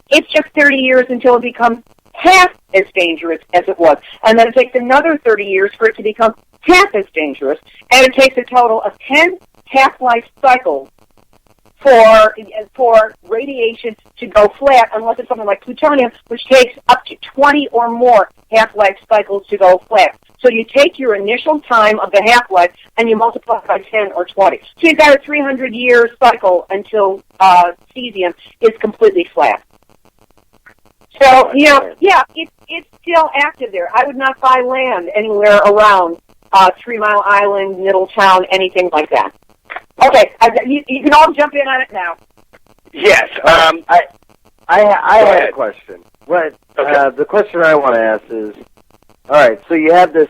it's just 30 years until it becomes half as dangerous as it was. And then it takes another 30 years for it to become half as dangerous, and it takes a total of 10 half-life cycles for radiation to go flat, unless it's something like plutonium, which takes up to 20 or more half-life cycles to go flat. So you take your initial time of the half-life and you multiply by 10 or 20. So you've got a 300-year cycle until cesium is completely flat. So, it's still active there. I would not buy land anywhere around 3 Mile Island, Middletown, anything like that. Okay, you can all jump in on it now. Yes. I have a question. The question I want to ask is, all right, so you have this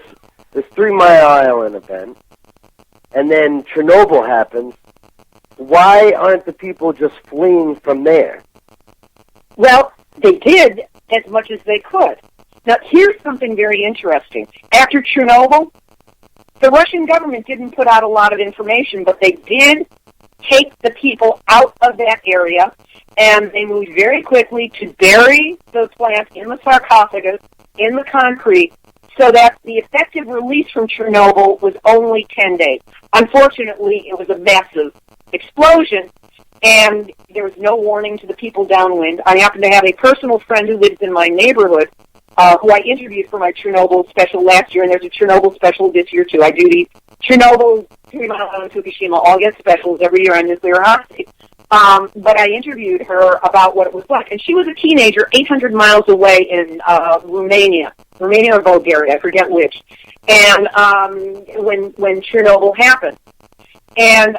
3 Mile Island event, and then Chernobyl happens. Why aren't the people just fleeing from there? Well, they did as much as they could. Now, here's something very interesting. After Chernobyl, the Russian government didn't put out a lot of information, but they did take the people out of that area, and they moved very quickly to bury the plant in the sarcophagus, in the concrete, so that the effective release from Chernobyl was only 10 days. Unfortunately, it was a massive explosion, and there was no warning to the people downwind. I happen to have a personal friend who lives in my neighborhood, who I interviewed for my Chernobyl special last year, and there's a Chernobyl special this year, too. I do the Chernobyl, 3 Mile Island, Fukushima, all get specials every year on nuclear Hotseat. But I interviewed her about what it was like, and she was a teenager 800 miles away in Romania or Bulgaria, I forget which, and when Chernobyl happened. And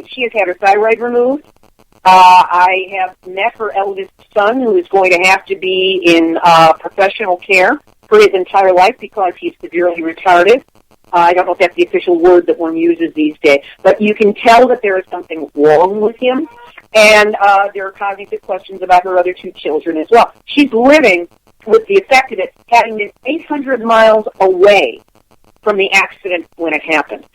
she has had her thyroid removed. I have met her eldest son, who is going to have to be in professional care for his entire life because he's severely retarded. I don't know if that's the official word that one uses these days, but you can tell that there is something wrong with him, and there are cognitive questions about her other two children as well. She's living with the effect of it, having been 800 miles away from the accident when it happened.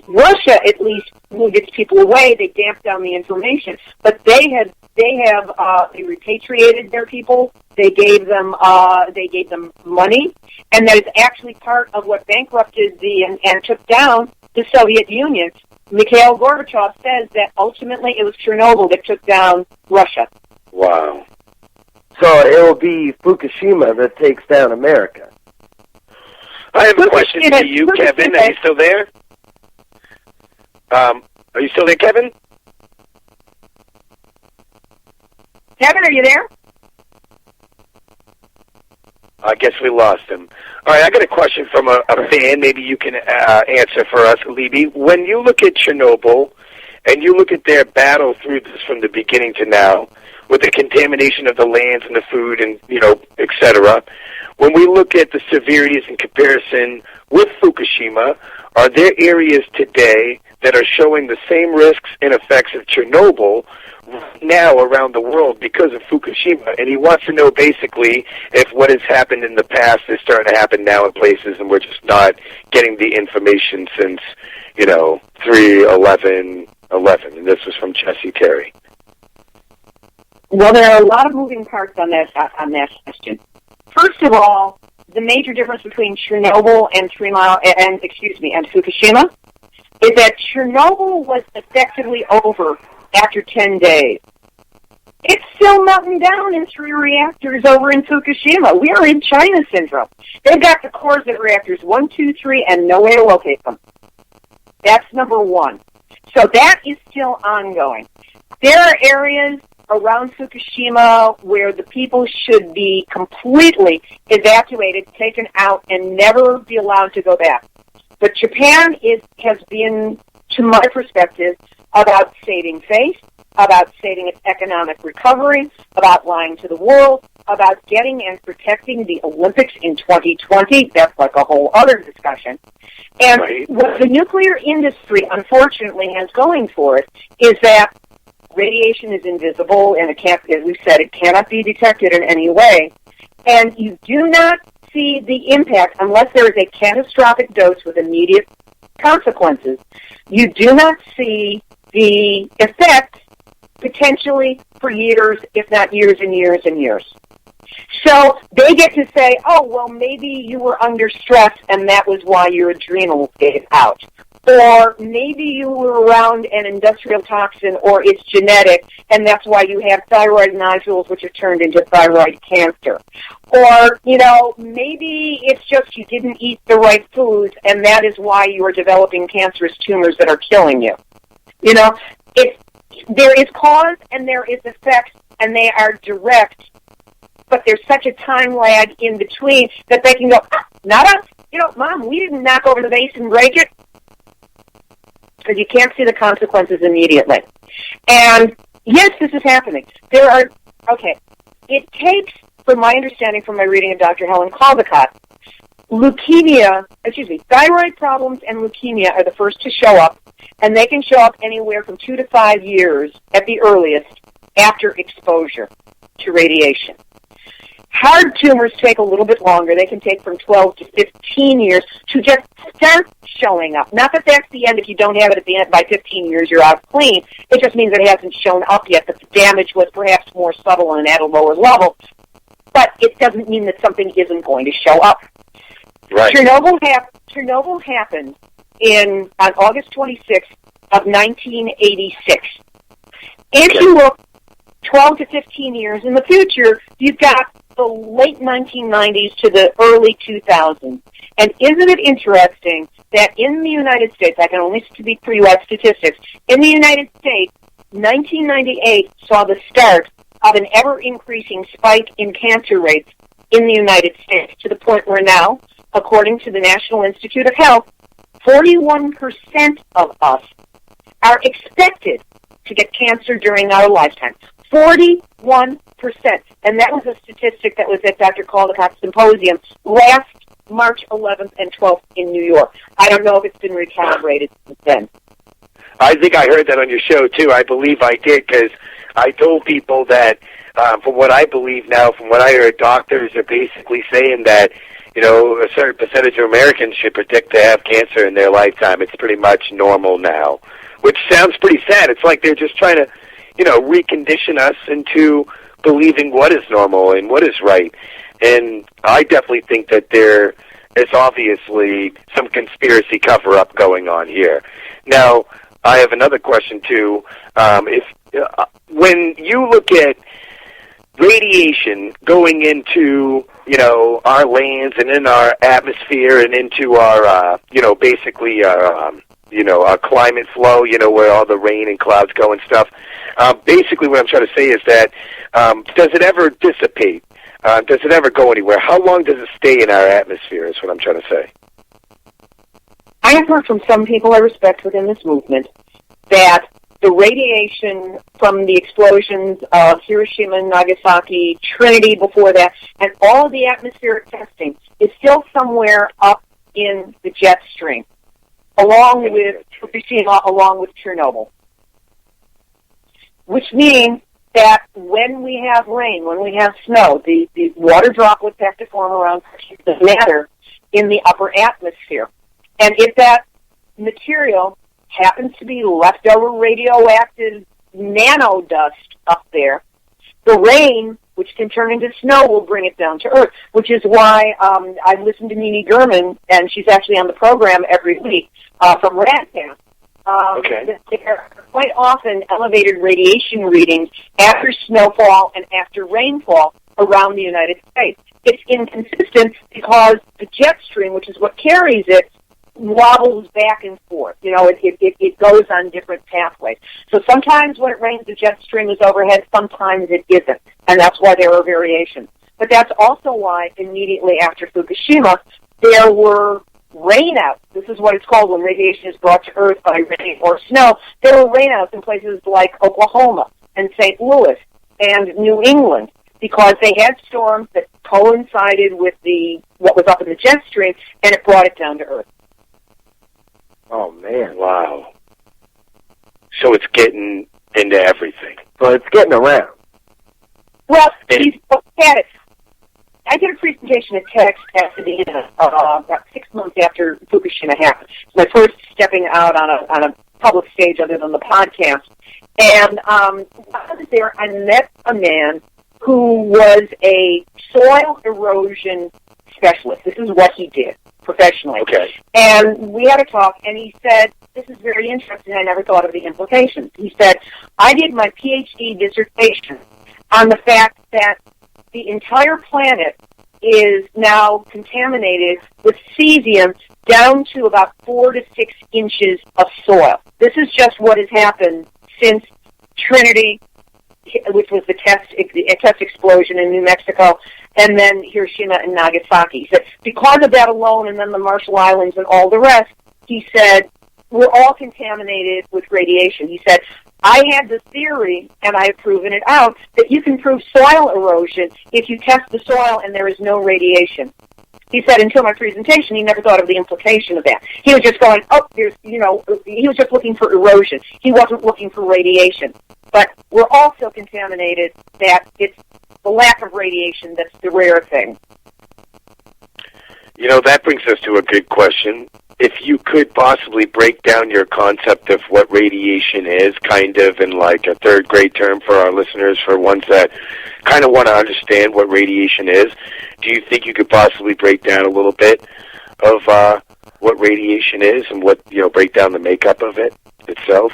Russia, at least, moved its people away. They damped down the information, but they repatriated their people. They gave them money, and that is actually part of what bankrupted and took down the Soviet Union. Mikhail Gorbachev says that ultimately it was Chernobyl that took down Russia. Wow. So it will be Fukushima that takes down America. I have a question for you, Kevin. Are you still there? Are you still there, Kevin? Kevin, are you there? I guess we lost him. All right, I got a question from a fan. Maybe you can answer for us, Libbe. When you look at Chernobyl and you look at their battle through this from the beginning to now, with the contamination of the lands and the food and, et cetera, when we look at the severities in comparison with Fukushima, are there areas today that are showing the same risks and effects of Chernobyl now around the world because of Fukushima? And he wants to know basically if what has happened in the past is starting to happen now in places and we're just not getting the information since, 3/11/11. And this was from Jesse Terry. Well, there are a lot of moving parts on that question. First of all, the major difference between Chernobyl and and Fukushima is that Chernobyl was effectively over after 10 days. It's still melting down in 3 reactors over in Fukushima. We are in China syndrome. They've got the cores of reactors 1, 2, 3, and no way to locate them. That's number one. So that is still ongoing. There are areas around Fukushima where the people should be completely evacuated, taken out, and never be allowed to go back. But Japan has been, to my perspective, about saving face, about saving its economic recovery, about lying to the world, about getting and protecting the Olympics in 2020. That's like a whole other discussion. And what the nuclear industry, unfortunately, has going for it is that radiation is invisible, and it can't, as we said, it cannot be detected in any way. And you do not see the impact unless there is a catastrophic dose with immediate consequences. You do not see the effect potentially for years, if not years and years and years. So they get to say, oh, well, maybe you were under stress and that was why your adrenals gave out. Or maybe you were around an industrial toxin, or it's genetic, and that's why you have thyroid nodules, which are turned into thyroid cancer. Or, maybe it's just you didn't eat the right foods, and that is why you are developing cancerous tumors that are killing you. There is cause and there is effect, and they are direct, but there's such a time lag in between that they can go, not us. Mom, we didn't knock over the vase and break it. Because you can't see the consequences immediately. And yes, this is happening. It takes, from my understanding from my reading of Dr. Helen Caldicott, thyroid problems and leukemia are the first to show up, and they can show up anywhere from 2 to 5 years at the earliest after exposure to radiation. Hard tumors take a little bit longer. They can take from 12 to 15 years to just start showing up. Not that that's the end. If you don't have it at the end, by 15 years, you're out clean. It just means it hasn't shown up yet, that the damage was perhaps more subtle and at a lower level. But it doesn't mean that something isn't going to show up. Right. Chernobyl happened on August 26th of 1986. If you look 12 to 15 years in the future, you've got the late 1990s to the early 2000s. And isn't it interesting that in the United States, I can only speak for U.S. statistics, in the United States, 1998 saw the start of an ever-increasing spike in cancer rates in the United States, to the point where now, according to the National Institute of Health, 41% of us are expected to get cancer during our lifetime. 41%. And that was a statistic that was at Dr. Caldicott's symposium last March 11th and 12th in New York. I don't know if it's been recalibrated since then. I think I heard that on your show, too. I believe I did, because I told people that, from what I believe now, from what I heard, doctors are basically saying that, a certain percentage of Americans should predict to have cancer in their lifetime. It's pretty much normal now, which sounds pretty sad. It's like they're just trying to, recondition us into believing what is normal and what is right. And I definitely think that there is obviously some conspiracy cover-up going on here. Now, I have another question, too. When you look at radiation going into, our lands and in our atmosphere and into our, basically our climate flow, where all the rain and clouds go and stuff. Basically what I'm trying to say is that, does it ever dissipate? Does it ever go anywhere? How long does it stay in our atmosphere is what I'm trying to say. I have heard from some people I respect within this movement that the radiation from the explosions of Hiroshima and Nagasaki, Trinity before that, and all of the atmospheric testing is still somewhere up in the jet stream, along with Fukushima, along with Chernobyl. Which means that when we have rain, when we have snow, the water droplets have to form around the matter in the upper atmosphere. And if that material happens to be leftover radioactive nanodust up there, the rain, which can turn into snow, will bring it down to Earth, which is why I listen to Mimi Gurman, and she's actually on the program every week from Radcast. There are quite often elevated radiation readings after snowfall and after rainfall around the United States. It's inconsistent because the jet stream, which is what carries it, wobbles back and forth. You know, it goes on different pathways. So sometimes when it rains, the jet stream is overhead. Sometimes it isn't, and that's why there are variations. But that's also why immediately after Fukushima, there were rainouts. This is what it's called when radiation is brought to Earth by rain or snow. There were rainouts in places like Oklahoma and St. Louis and New England because they had storms that coincided with what was up in the jet stream, and it brought it down to Earth. Oh, man. Wow. So it's getting into everything. So it's getting around. Well, look at it. I did a presentation at TEDx Pasadena about 6 months after Fukushima happened. It's my first stepping out on a public stage other than the podcast. And while I was there, I met a man who was a soil erosion specialist. This is what he did professionally. Okay. And we had a talk, and he said, this is very interesting. I never thought of the implications. He said, I did my PhD dissertation on the fact that the entire planet is now contaminated with cesium down to about 4 to 6 inches of soil. This is just what has happened since Trinity, which was the test explosion in New Mexico, and then Hiroshima and Nagasaki. He said, because of that alone, and then the Marshall Islands and all the rest, he said, we're all contaminated with radiation. He said, I had the theory, and I have proven it out, that you can prove soil erosion if you test the soil and there is no radiation. He said until my presentation, he never thought of the implication of that. He was just going, he was just looking for erosion. He wasn't looking for radiation. But we're also contaminated that it's the lack of radiation that's the rare thing. You know, that brings us to a good question. If you could possibly break down your concept of what radiation is, kind of in like a third grade term for our listeners, for ones that kind of want to understand what radiation is, do you think you could possibly break down a little bit of what radiation is and break down the makeup of it itself?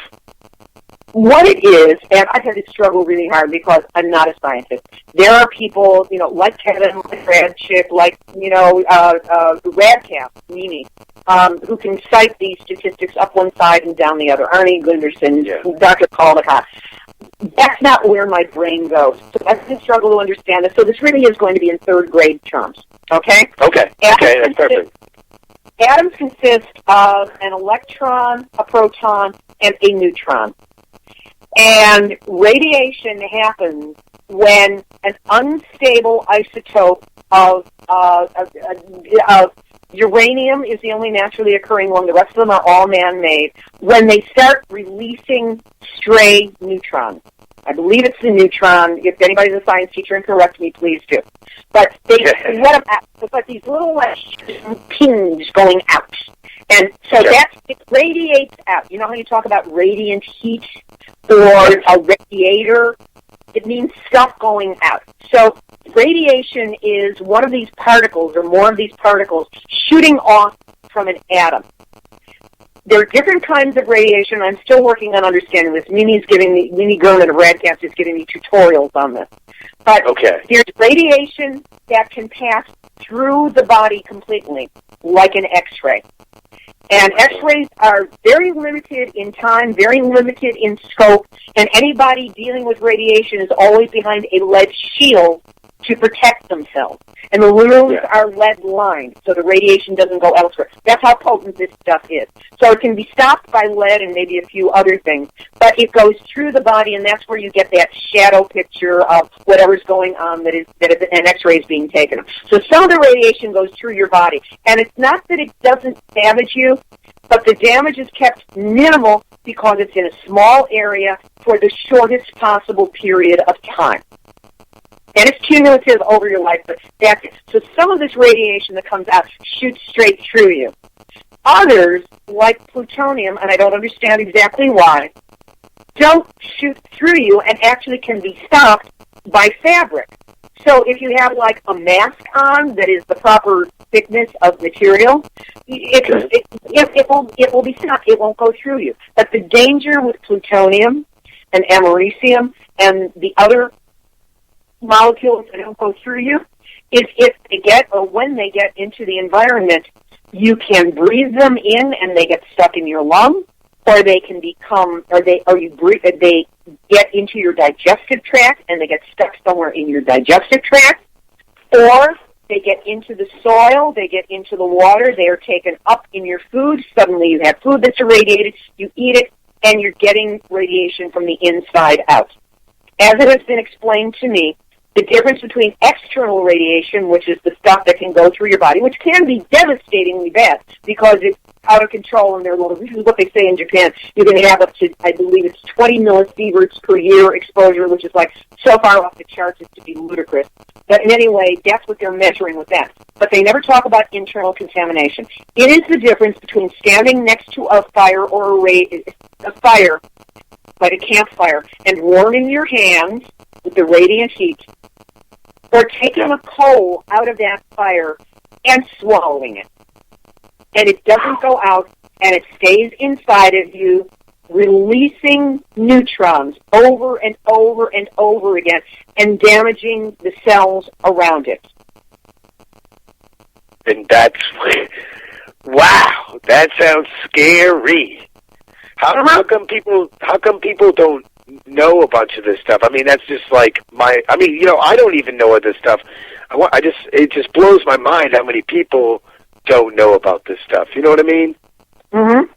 What it is, and I've had to struggle really hard because I'm not a scientist. There are people, like Kevin, like Brad Chick, like, Radcast, Mimi, who can cite these statistics up one side and down the other. Arnie Gunderson, Dr. Caldecott. That's not where my brain goes. So I have to struggle to understand this. So this really is going to be in third grade terms. Okay? Okay, that's perfect. Atoms consist of an electron, a proton, and a neutron. And radiation happens when an unstable isotope of uranium is the only naturally occurring one. The rest of them are all man-made. When they start releasing stray neutrons. I believe it's the neutron. If anybody's a science teacher and correct me, please do. But they let them out. It's like these little pings going out. And so it radiates out. You know how you talk about radiant heat or a radiator? It means stuff going out. So radiation is one of these particles or more of these particles shooting off from an atom. There are different kinds of radiation. I'm still working on understanding this. Mimi Gurman of Radcast is giving me tutorials on this. But there's radiation that can pass through the body completely, like an X-ray. And X-rays are very limited in time, very limited in scope, and anybody dealing with radiation is always behind a lead shield to protect themselves. And the rooms are lead-lined, so the radiation doesn't go elsewhere. That's how potent this stuff is. So it can be stopped by lead and maybe a few other things, but it goes through the body, and that's where you get that shadow picture of whatever's going on that an X-ray is being taken. So some of the radiation goes through your body, and it's not that it doesn't damage you, but the damage is kept minimal because it's in a small area for the shortest possible period of time. And it's cumulative over your life, but that's it. So some of this radiation that comes out shoots straight through you. Others, like plutonium, and I don't understand exactly why, don't shoot through you and actually can be stopped by fabric. So if you have like a mask on that is the proper thickness of material, it will be stopped. It won't go through you. But the danger with plutonium and americium and the other molecules that don't go through you is if they get or when they get into the environment, you can breathe them in and they get stuck in your lung, or they can become, they get into your digestive tract and they get stuck somewhere in your digestive tract, or they get into the soil, they get into the water, they are taken up in your food. Suddenly you have food that's irradiated, you eat it, and you're getting radiation from the inside out. As it has been explained to me, the difference between external radiation, which is the stuff that can go through your body, which can be devastatingly bad because it's out of control, and this is what they say in Japan, you can have up to, I believe it's 20 millisieverts per year exposure, which is like so far off the charts as to be ludicrous. But in any way, that's what they're measuring with that. But they never talk about internal contamination. It is the difference between standing next to a fire or a fire, like a campfire, and warming your hands with the radiant heat, or taking a coal out of that fire and swallowing it. And it doesn't go out, and it stays inside of you, releasing neutrons over and over and over again and damaging the cells around it. And that's, wow, that sounds scary. How come people don't know a bunch of this stuff? I mean, that's just like I don't even know of this stuff. It just blows my mind how many people don't know about this stuff. You know what I mean? Mm-hmm.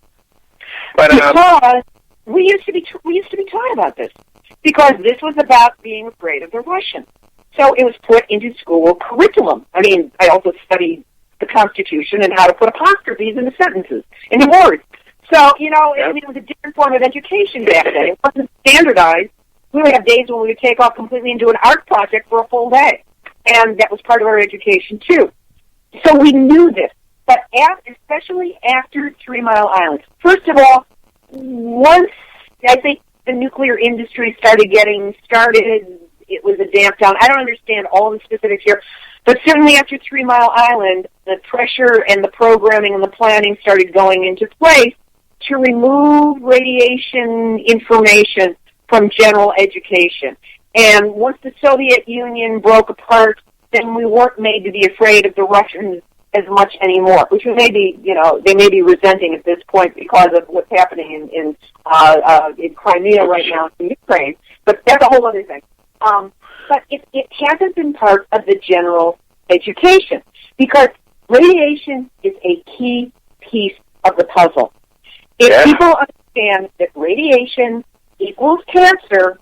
But because we used to be taught about this, because this was about being afraid of the Russians. So it was put into school curriculum. I mean, I also studied the Constitution and how to put apostrophes in the sentences, in the words. So, it was a different form of education back then. It wasn't standardized. We would have days when we would take off completely and do an art project for a full day. And that was part of our education, too. So we knew this. But especially after 3 Mile Island. First of all, once I think the nuclear industry started getting started, it was a damp down. I don't understand all the specifics here. But certainly after 3 Mile Island, the pressure and the programming and the planning started going into place to remove radiation information from general education. And once the Soviet Union broke apart, then we weren't made to be afraid of the Russians as much anymore, which they may be resenting at this point because of what's happening in Crimea right now in Ukraine. But that's a whole other thing. But it hasn't been part of the general education because radiation is a key piece of the puzzle. If people understand that radiation equals cancer,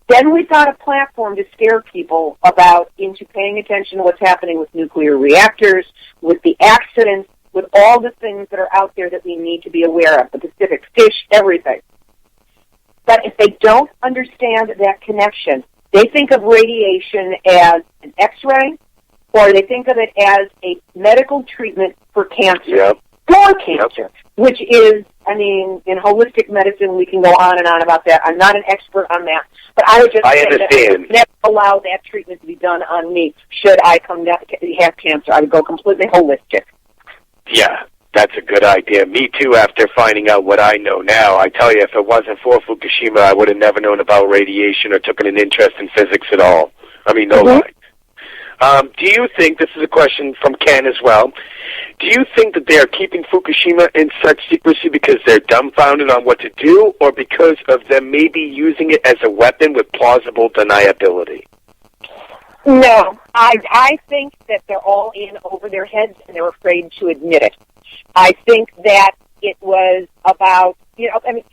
then we've got a platform to scare people into paying attention to what's happening with nuclear reactors, with the accidents, with all the things that are out there that we need to be aware of, the Pacific fish, everything. But if they don't understand that connection, they think of radiation as an X-ray, or they think of it as a medical treatment for cancer, which is, in holistic medicine, we can go on and on about that. I'm not an expert on that, but I would just say that I would never allow that treatment to be done on me should I come down to have cancer. I would go completely holistic. Yeah, that's a good idea. Me too, after finding out what I know now. I tell you, if it wasn't for Fukushima, I would have never known about radiation or taken an interest in physics at all. No lie. Do you think, this is a question from Ken as well, do you think that they are keeping Fukushima in such secrecy because they're dumbfounded on what to do, or because of them maybe using it as a weapon with plausible deniability? No, I think that they're all in over their heads and they're afraid to admit it. I think that it was about, I mean,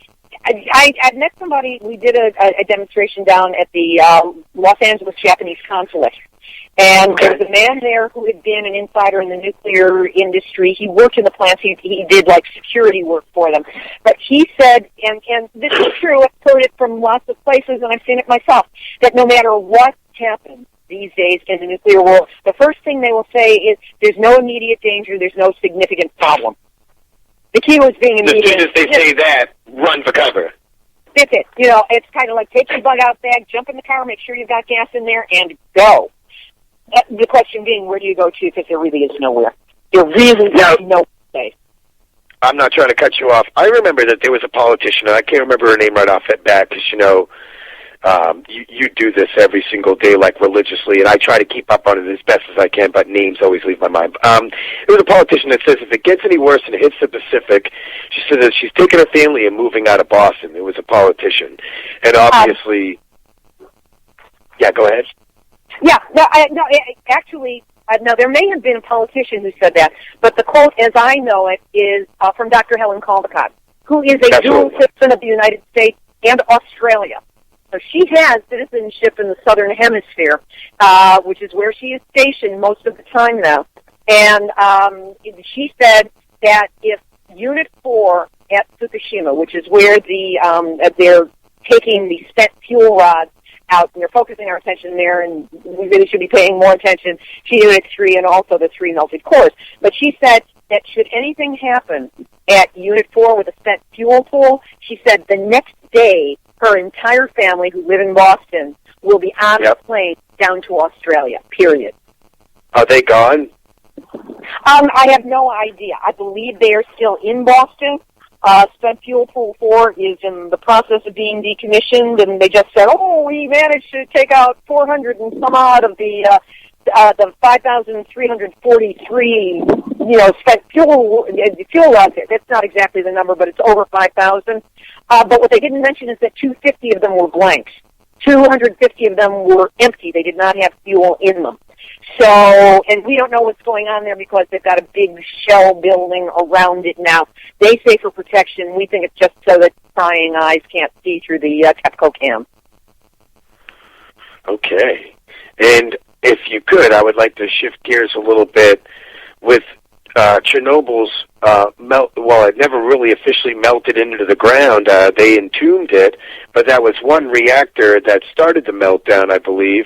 I met somebody, we did a demonstration down at the Los Angeles Japanese consulate. And there was a man there who had been an insider in the nuclear industry. He worked in the plants. He did, like, security work for them. But he said, and this is true, I've heard it from lots of places, and I've seen it myself, that no matter what happens these days in the nuclear world, the first thing they will say is, there's no immediate danger, there's no significant problem. The key was being immediate. As soon as they say that, run for cover. That's it. It's kind of like take your bug-out bag, jump in the car, make sure you've got gas in there, and go. The question being, where do you go to? Because there really is nowhere. There really is no place. I'm not trying to cut you off. I remember that there was a politician, and I can't remember her name right off the bat, because, you do this every single day, like, religiously, and I try to keep up on it as best as I can, but names always leave my mind. It was a politician that says if it gets any worse and it hits the Pacific, she said that she's taking her family and moving out of Boston. It was a politician. And obviously... yeah, go ahead. Yeah, actually, there may have been a politician who said that, but the quote, as I know it, is from Dr. Helen Caldicott, who is a dual citizen of the United States and Australia. So she has citizenship in the Southern Hemisphere, which is where she is stationed most of the time now. And she said that if Unit 4 at Fukushima, which is where they're taking the spent fuel rods out, and they're focusing our attention there, and we really should be paying more attention to Unit 3 and also the 3 melted cores. But she said that should anything happen at Unit 4 with a spent fuel pool, she said the next day her entire family who live in Boston will be on a plane down to Australia, period. Are they gone? I have no idea. I believe they are still in Boston. Spent Fuel Pool 4 is in the process of being decommissioned, and they just said, we managed to take out 400 and some odd of the 5,343, spent fuel rods. That's not exactly the number, but it's over 5,000. But what they didn't mention is that 250 of them were blanks. 250 of them were empty. They did not have fuel in them. So, and we don't know what's going on there because they've got a big shell building around it now. They say for protection. We think it's just so that prying eyes can't see through the TEPCO cam. Okay. And if you could, I would like to shift gears a little bit with Chernobyl's it never really officially melted into the ground. They entombed it, but that was one reactor that started the meltdown, I believe.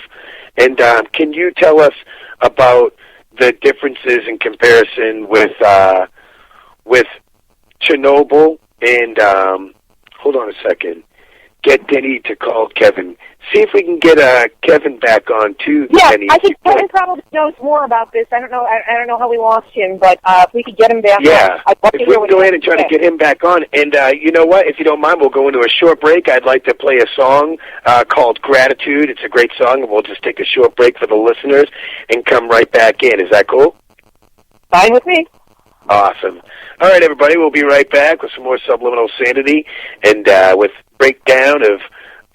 And can you tell us about the differences in comparison with Chernobyl and hold on a second. Get Denny to call Kevin. See if we can get Kevin back on too. Yeah, Denny. I think Kevin probably knows more about this. I don't know how we lost him, but if we could get him back on, I'd love to if hear we can go ahead and try to get him back on. And you know what? If you don't mind, we'll go into a short break. I'd like to play a song called Gratitude. It's a great song, and we'll just take a short break for the listeners and come right back in. Is that cool? Fine with me. Awesome. All right, everybody, we'll be right back with some more Subliminal Sanity and with breakdown of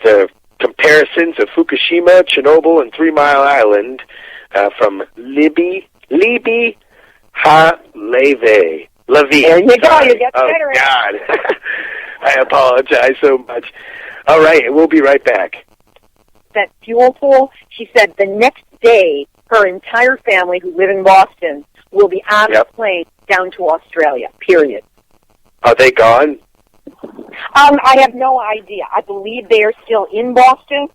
the comparisons of Fukushima, Chernobyl, and 3 Mile Island from Libbe HaLevy. There you go. You get better. Oh, God. I apologize so much. All right, we'll be right back. That fuel pool, she said the next day her entire family who live in Boston will be on a plane down to Australia, period. Are they gone? I have no idea. I believe they are still in Boston.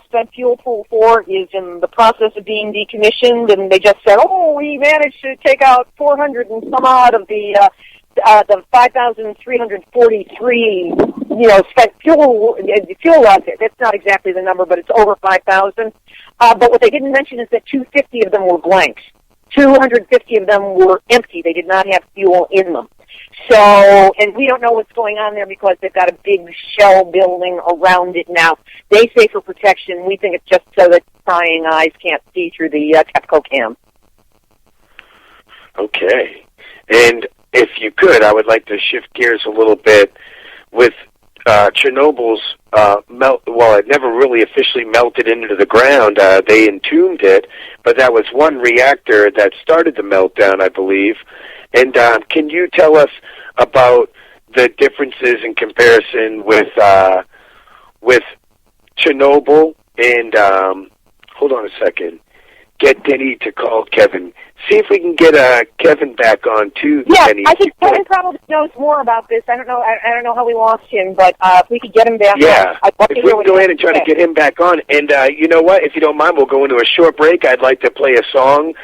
Spent Fuel Pool 4 is in the process of being decommissioned, and they just said, we managed to take out 400 and some odd of the 5,343, spent fuel rods. That's not exactly the number, but it's over 5,000. But what they didn't mention is that 250 of them were blanks. 250 of them were empty. They did not have fuel in them. So, and we don't know what's going on there because they've got a big shell building around it now. They say for protection. We think it's just so that prying eyes can't see through the TEPCO cam. Okay. And if you could, I would like to shift gears a little bit with Chernobyl's it never really officially melted into the ground. They entombed it, but that was one reactor that started the meltdown, I believe. And can you tell us about the differences in comparison with Chernobyl and hold on a second. Get Denny to call Kevin. See if we can get Kevin back on too. Yeah, Denny. I think Kevin probably knows more about this. I don't know. I don't know how we lost him, but if we could get him back, yeah. I'd love to if hear we what can go he ahead and try has to get him back on, and you know what? If you don't mind, we'll go into a short break. I'd like to play a song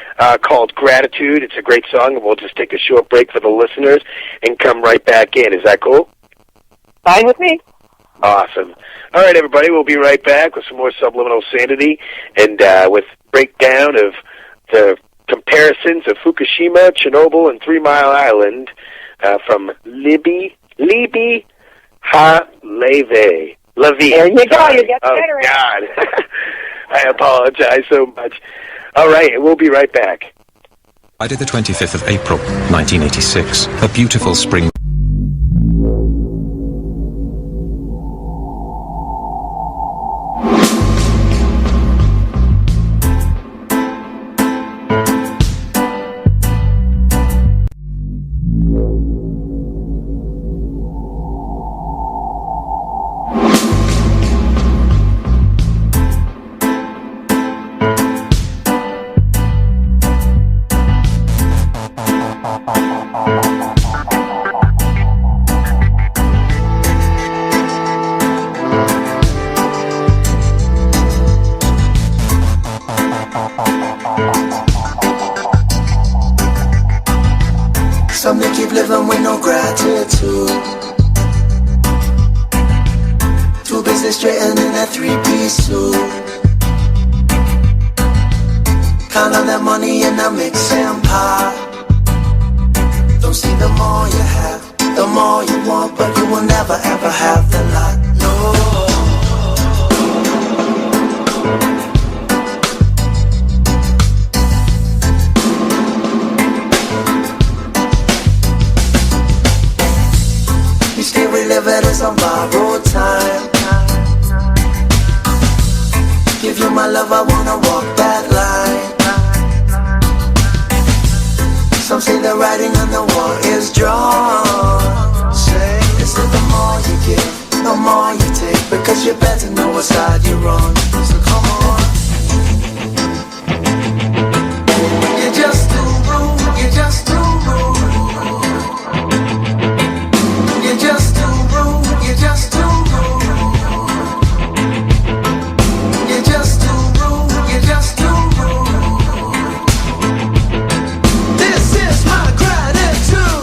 called "Gratitude." It's a great song, and we'll just take a short break for the listeners and come right back in. Is that cool? Fine with me. Awesome. All right, everybody, we'll be right back with some more Subliminal Sanity and with breakdown of the comparisons of Fukushima, Chernobyl, and 3 Mile Island from Libbe HaLevy. There you go. You get better. Oh, God. I apologize so much. All right, we'll be right back. Friday the 25th of April, 1986. A beautiful spring. Some they keep living with no gratitude. Too busy straightening that three-piece suit. Count on that money in a mixing pot. Don't see the more you have, the more you want, but you will never ever have the lot. No. We live it as on borrowed time. Give you my love, I wanna walk that line. Some say the writing on the wall is drawn. Say, is it the more you give, the more you take, because you better know what side you're on. So come on. You're just too rude, you're just too rude. You're just too rude, you're just too rude. You're just too rude, you're just too rude. This is my gratitude.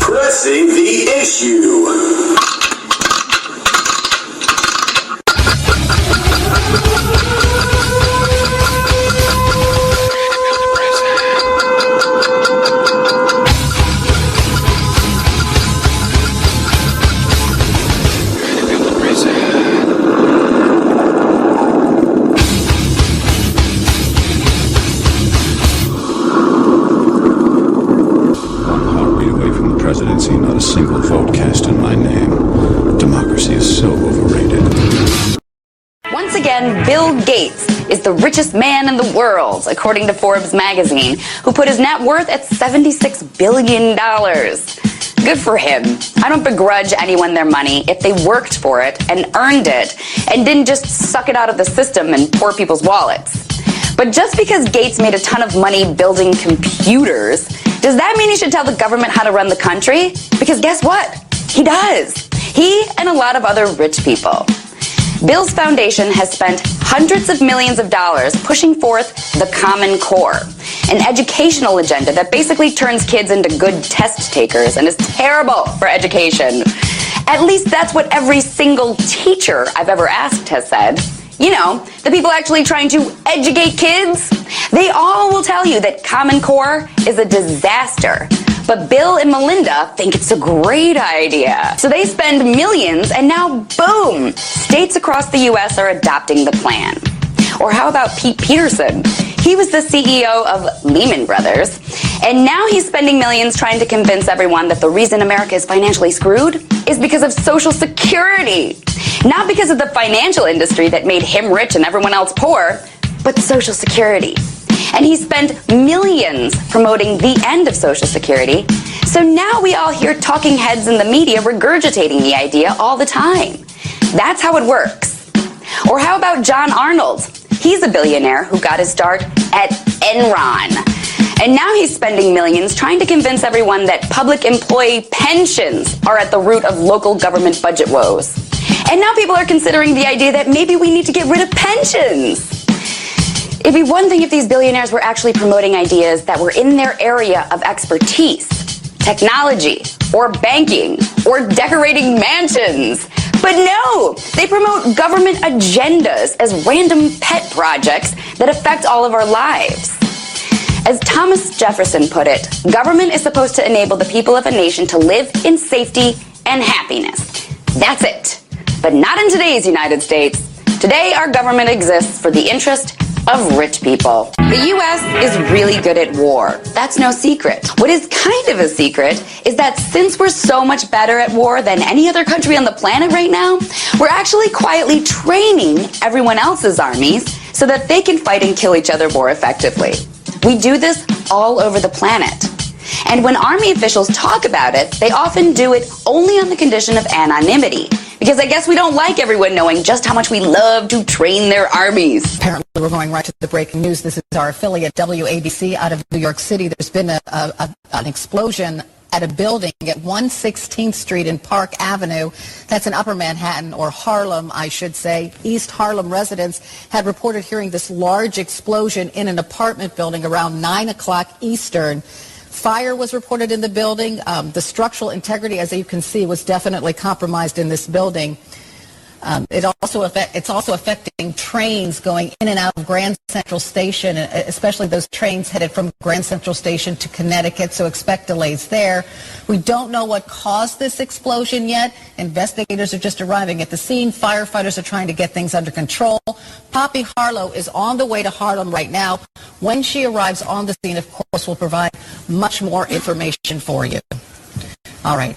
Pressing the issue. presidency, not a single vote cast in my name. Democracy is so overrated. Once again, Bill Gates is the richest man in the world, according to Forbes magazine, who put his net worth at $76 billion. Good for him. I don't begrudge anyone their money if they worked for it and earned it and didn't just suck it out of the system and poor people's wallets. But just because Gates made a ton of money building computers, does that mean he should tell the government how to run the country? Because guess what? He does. He and a lot of other rich people. Bill's foundation has spent hundreds of millions of dollars pushing forth the Common Core, an educational agenda that basically turns kids into good test takers and is terrible for education. At least that's what every single teacher I've ever asked has said. You know, the people actually trying to educate kids. They all will tell you that Common Core is a disaster. But Bill and Melinda think it's a great idea. So they spend millions, and now, boom, states across the U.S. are adopting the plan. Or how about Pete Peterson? He was the CEO of Lehman Brothers, and now he's spending millions trying to convince everyone that the reason America is financially screwed is because of Social Security. Not because of the financial industry that made him rich and everyone else poor, but Social Security. And he spent millions promoting the end of Social Security. So now we all hear talking heads in the media regurgitating the idea all the time. That's how it works. Or how about John Arnold? He's a billionaire who got his start at Enron. And now he's spending millions trying to convince everyone that public employee pensions are at the root of local government budget woes. And now people are considering the idea that maybe we need to get rid of pensions. It'd be one thing if these billionaires were actually promoting ideas that were in their area of expertise, technology, or banking, or decorating mansions. But no, they promote government agendas as random pet projects that affect all of our lives. As Thomas Jefferson put it, government is supposed to enable the people of a nation to live in safety and happiness. That's it. But not in today's United States. Today, our government exists for the interest of rich people. The U.S. is really good at war. That's no secret. What is kind of a secret is that since we're so much better at war than any other country on the planet right now, we're actually quietly training everyone else's armies so that they can fight and kill each other more effectively. We do this all over the planet. And when army officials talk about it, they often do it only on the condition of anonymity. Because I guess we don't like everyone knowing just how much we love to train their armies. Apparently, we're going right to the breaking news. This is our affiliate, WABC, out of New York City. There's been an explosion at a building at 116th Street and Park Avenue. That's in Upper Manhattan, or Harlem, I should say. East Harlem residents had reported hearing this large explosion in an apartment building around 9 o'clock Eastern. Fire was reported in the building. The structural integrity, as you can see, was definitely compromised in this building. It's also affecting trains going in and out of Grand Central Station, especially those trains headed from Grand Central Station to Connecticut, so expect delays there. We don't know what caused this explosion yet. Investigators are just arriving at the scene. Firefighters are trying to get things under control. Poppy Harlow is on the way to Harlem right now. When she arrives on the scene, of course, we'll provide much more information for you. All right.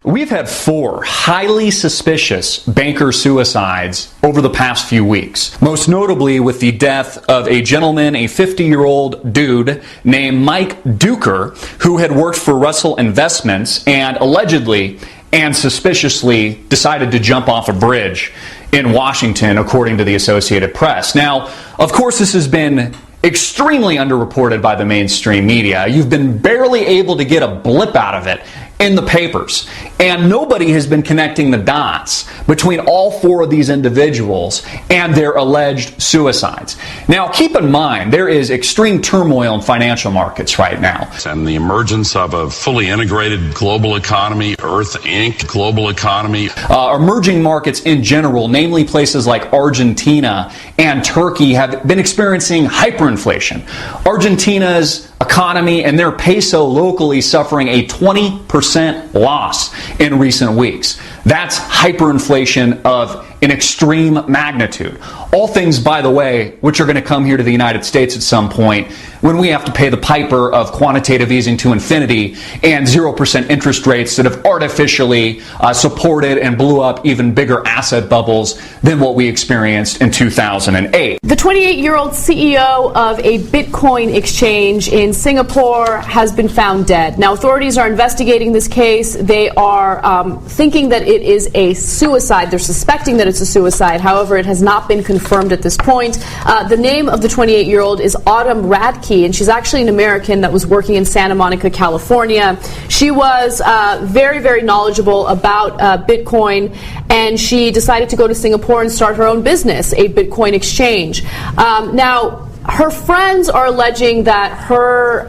We've had 4 highly suspicious banker suicides over the past few weeks. Most notably with the death of a gentleman, a 50-year-old dude named Mike Duker, who had worked for Russell Investments and allegedly and suspiciously decided to jump off a bridge in Washington, according to the Associated Press. Now, of course, this has been extremely underreported by the mainstream media. You've been barely able to get a blip out of it in the papers. And nobody has been connecting the dots between all 4 of these individuals and their alleged suicides. Now, keep in mind, there is extreme turmoil in financial markets right now. And the emergence of a fully integrated global economy, Earth Inc. global economy. Emerging markets in general, namely places like Argentina and Turkey, have been experiencing hyperinflation. Argentina's economy and their peso locally suffering a 20% loss in recent weeks. That's hyperinflation of in extreme magnitude. All things, by the way, which are going to come here to the United States at some point when we have to pay the piper of quantitative easing to infinity and 0% interest rates that have artificially supported and blew up even bigger asset bubbles than what we experienced in 2008. The 28-year-old CEO of a Bitcoin exchange in Singapore has been found dead. Now, authorities are investigating this case. They are thinking that it is a suicide. They're suspecting that it's a suicide. However, it has not been confirmed at this point. The name of the 28-year-old is Autumn Radke, and she's actually an American that was working in Santa Monica, California. She was very, very knowledgeable about Bitcoin, and she decided to go to Singapore and start her own business, a Bitcoin exchange. Now, her friends are alleging that her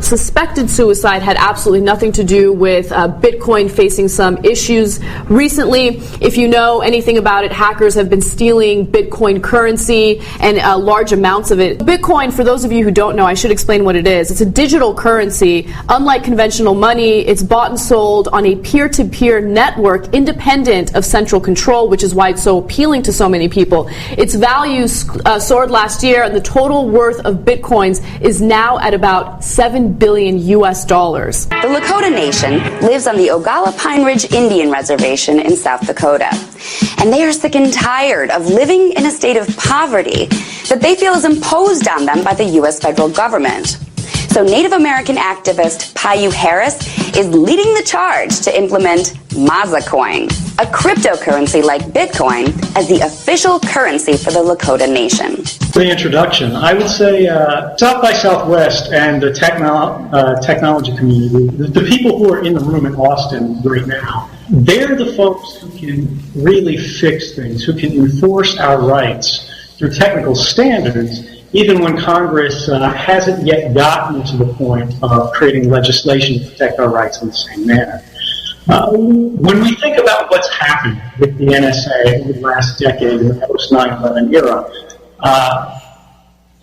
suspected suicide had absolutely nothing to do with Bitcoin facing some issues recently. If you know anything about it, hackers have been stealing Bitcoin currency and large amounts of it. Bitcoin, for those of you who don't know, I should explain what it is. It's a digital currency. Unlike conventional money, it's bought and sold on a peer-to-peer network independent of central control, which is why it's so appealing to so many people. Its value soared last year, and the total worth of Bitcoins is now at about $7 billion US. The Lakota Nation lives on the Oglala Pine Ridge Indian Reservation in South Dakota. And they are sick and tired of living in a state of poverty that they feel is imposed on them by the U.S. federal government. So Native American activist Payu Harris is leading the charge to implement Mazacoin, a cryptocurrency like Bitcoin, as the official currency for the Lakota Nation. For the introduction, I would say South by Southwest and the technology community, the people who are in the room in Austin right now, they're the folks who can really fix things, who can enforce our rights through technical standards, even when Congress hasn't yet gotten to the point of creating legislation to protect our rights in the same manner. When we think about what's happened with the NSA over the last decade in the post-9/11 era,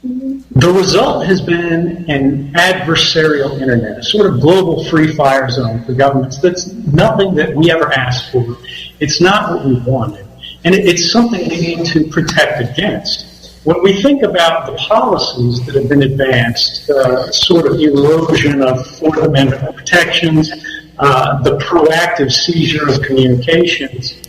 the result has been an adversarial internet, a sort of global free fire zone for governments. That's nothing that we ever asked for. It's not what we wanted. And it's something we need to protect against. When we think about the policies that have been advanced, the sort of erosion of Fourth Amendment protections, the proactive seizure of communications,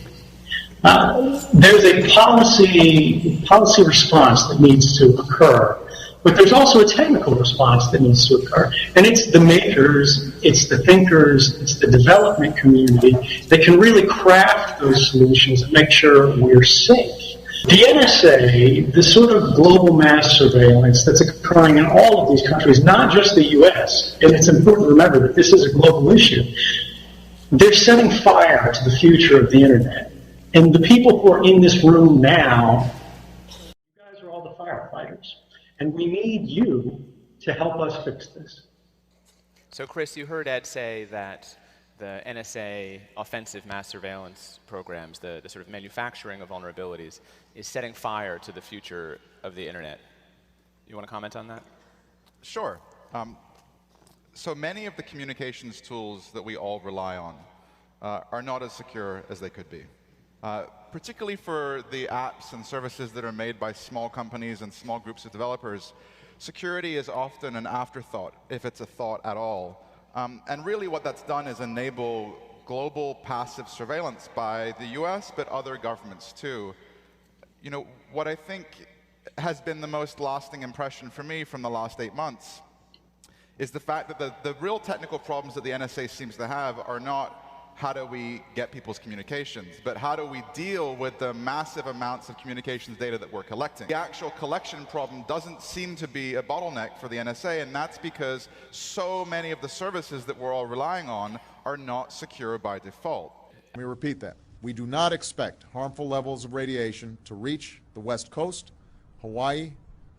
there's a policy response that needs to occur. But there's also a technical response that needs to occur. And it's the makers, it's the thinkers, it's the development community that can really craft those solutions and make sure we're safe. The NSA, the sort of global mass surveillance that's occurring in all of these countries, not just the U.S., and it's important to remember that this is a global issue, they're setting fire to the future of the internet. And the people who are in this room now, you guys are all the firefighters. And we need you to help us fix this. So, Chris, you heard Ed say that the NSA offensive mass surveillance programs, the sort of manufacturing of vulnerabilities, is setting fire to the future of the internet. You want to comment on that? Sure. So many of the communications tools that we all rely on are not as secure as they could be. Particularly for the apps and services that are made by small companies and small groups of developers, security is often an afterthought, if it's a thought at all. And really what that's done is enable global passive surveillance by the US, but other governments too. You know, what I think has been the most lasting impression for me from the last 8 months is the fact that the real technical problems that the NSA seems to have are not how do we get people's communications, but how do we deal with the massive amounts of communications data that we're collecting. The actual collection problem doesn't seem to be a bottleneck for the NSA, and that's because so many of the services that we're all relying on are not secure by default. Let me repeat that. We do not expect harmful levels of radiation to reach the West Coast, Hawaii,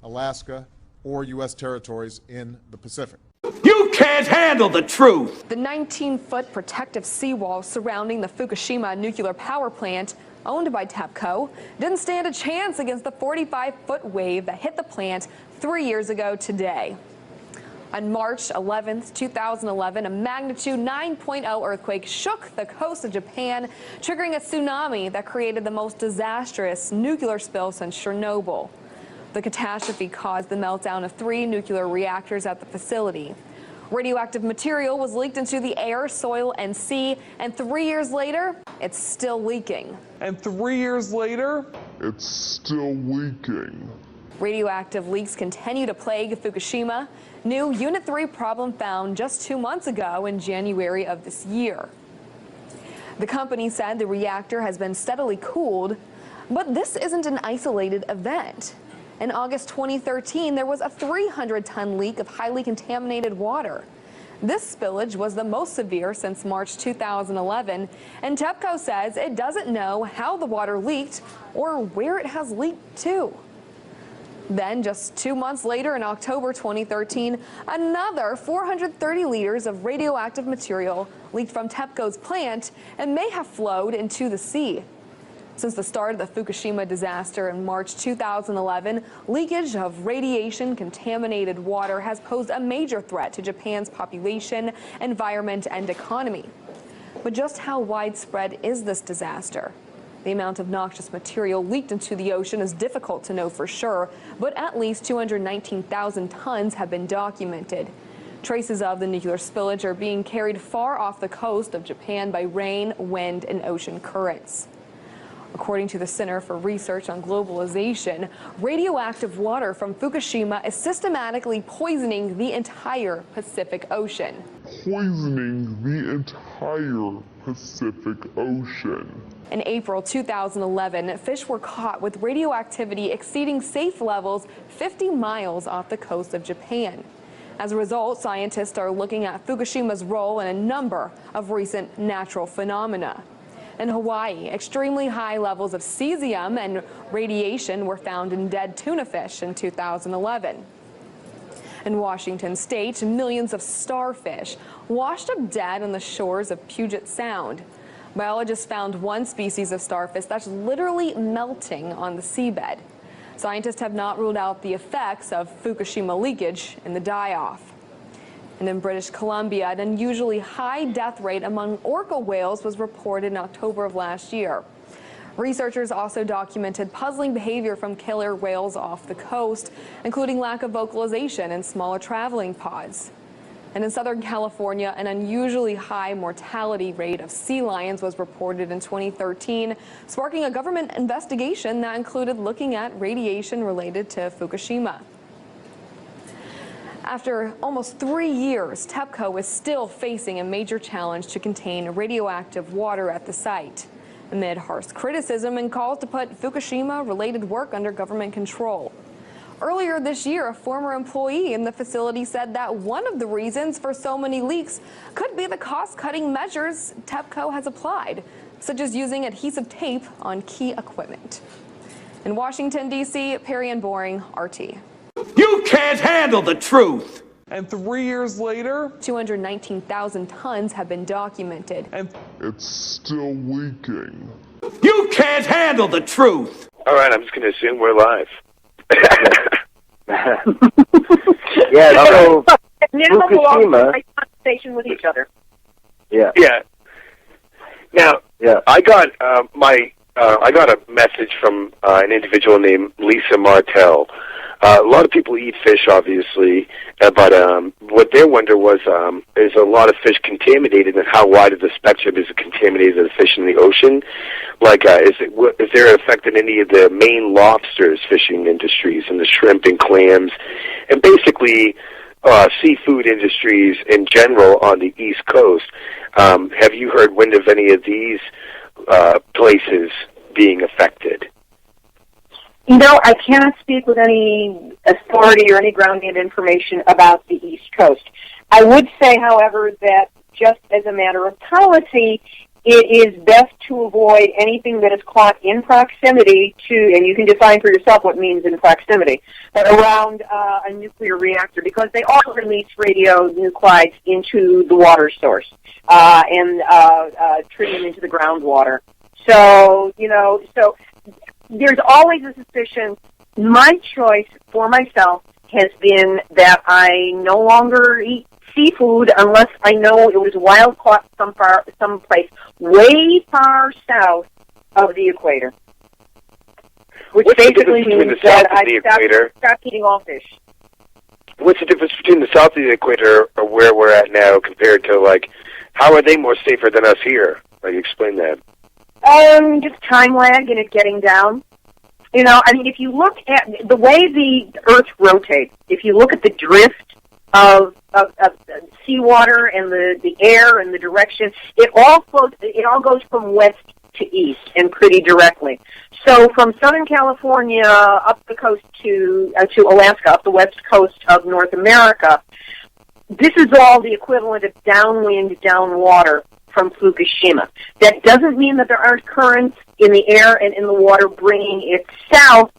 Alaska, or U.S. territories in the Pacific. You can't handle the truth! The 19-foot protective seawall surrounding the Fukushima nuclear power plant, owned by TEPCO, didn't stand a chance against the 45-foot wave that hit the plant 3 years ago today. On March 11, 2011, a magnitude 9.0 earthquake shook the coast of Japan, triggering a tsunami that created the most disastrous nuclear spill since Chernobyl. The catastrophe caused the meltdown of 3 nuclear reactors at the facility. Radioactive material was leaked into the air, soil, and sea, and 3 years later, it's still leaking. And 3 years later, it's still leaking. Radioactive leaks continue to plague Fukushima. New Unit 3 problem found just 2 months ago in January of this year. The company said the reactor has been steadily cooled, but this isn't an isolated event. In August 2013, there was a 300-ton leak of highly contaminated water. This spillage was the most severe since March 2011, and TEPCO says it doesn't know how the water leaked or where it has leaked to. Then, just 2 months later, in October 2013, another 430 liters of radioactive material leaked from TEPCO's plant and may have flowed into the sea. Since the start of the Fukushima disaster in March 2011, leakage of radiation-contaminated water has posed a major threat to Japan's population, environment, and economy. But just how widespread is this disaster? The amount of noxious material leaked into the ocean is difficult to know for sure, but at least 219,000 tons have been documented. Traces of the nuclear spillage are being carried far off the coast of Japan by rain, wind, and ocean currents. According to the Center for Research on Globalization, radioactive water from Fukushima is systematically poisoning the entire Pacific Ocean. Poisoning the entire Pacific Ocean. In April 2011, fish were caught with radioactivity exceeding safe levels 50 miles off the coast of Japan. As a result, scientists are looking at Fukushima's role in a number of recent natural phenomena. In Hawaii, extremely high levels of cesium and radiation were found in dead tuna fish in 2011. In Washington state, millions of starfish washed up dead on the shores of Puget Sound. Biologists found one species of starfish that's literally melting on the seabed. Scientists have not ruled out the effects of Fukushima leakage in the die-off. And in British Columbia, an unusually high death rate among orca whales was reported in October of last year. Researchers also documented puzzling behavior from killer whales off the coast, including lack of vocalization and smaller traveling pods. And in Southern California, an unusually high mortality rate of sea lions was reported in 2013, sparking a government investigation that included looking at radiation related to Fukushima. After almost 3 years, TEPCO is still facing a major challenge to contain radioactive water at the site, amid harsh criticism and calls to put Fukushima-related work under government control. Earlier this year, a former employee in the facility said that one of the reasons for so many leaks could be the cost-cutting measures TEPCO has applied, such as using adhesive tape on key equipment. In Washington, D.C., Perry and Boring, RT. You can't handle the truth! And 3 years later, 219,000 tons have been documented. And it's still leaking. You can't handle the truth! All right, I'm just going to assume we're live. Yeah, so Minimum Fukushima. conversation with each other. Yeah. Yeah. Now, Yeah. I got I got a message from an individual named Lisa Martell. A lot of people eat fish, obviously, but what their wonder was, is a lot of fish contaminated, and how wide of the spectrum is it contaminated of the fish in the ocean? Like, is there an effect in any of the main lobsters fishing industries and the shrimp and clams, and basically seafood industries in general on the East Coast? Have you heard wind of any of these places being affected? You know, I cannot speak with any authority or any grounded information about the East Coast. I would say, however, that just as a matter of policy, it is best to avoid anything that is caught in proximity to, and you can define for yourself what means in proximity, but around a nuclear reactor, because they all release radionuclides into the water source and treat them into the groundwater. So, there's always a suspicion. My choice for myself has been that I no longer eat seafood unless I know it was wild caught someplace way far south of the equator. Which What's the basically difference between means the south that of the equator? I stopped eating all fish. What's the difference between the south of the equator or where we're at now compared to, like, how are they more safer than us here? Like, explain that. Just time lag in it getting down. You know, I mean, if you look at the way the Earth rotates, if you look at the drift of seawater and the air and the direction, it all goes from west to east and pretty directly. So from Southern California up the coast to Alaska, up the west coast of North America, this is all the equivalent of downwind, down water from Fukushima. That doesn't mean that there aren't currents in the air and in the water bringing it south,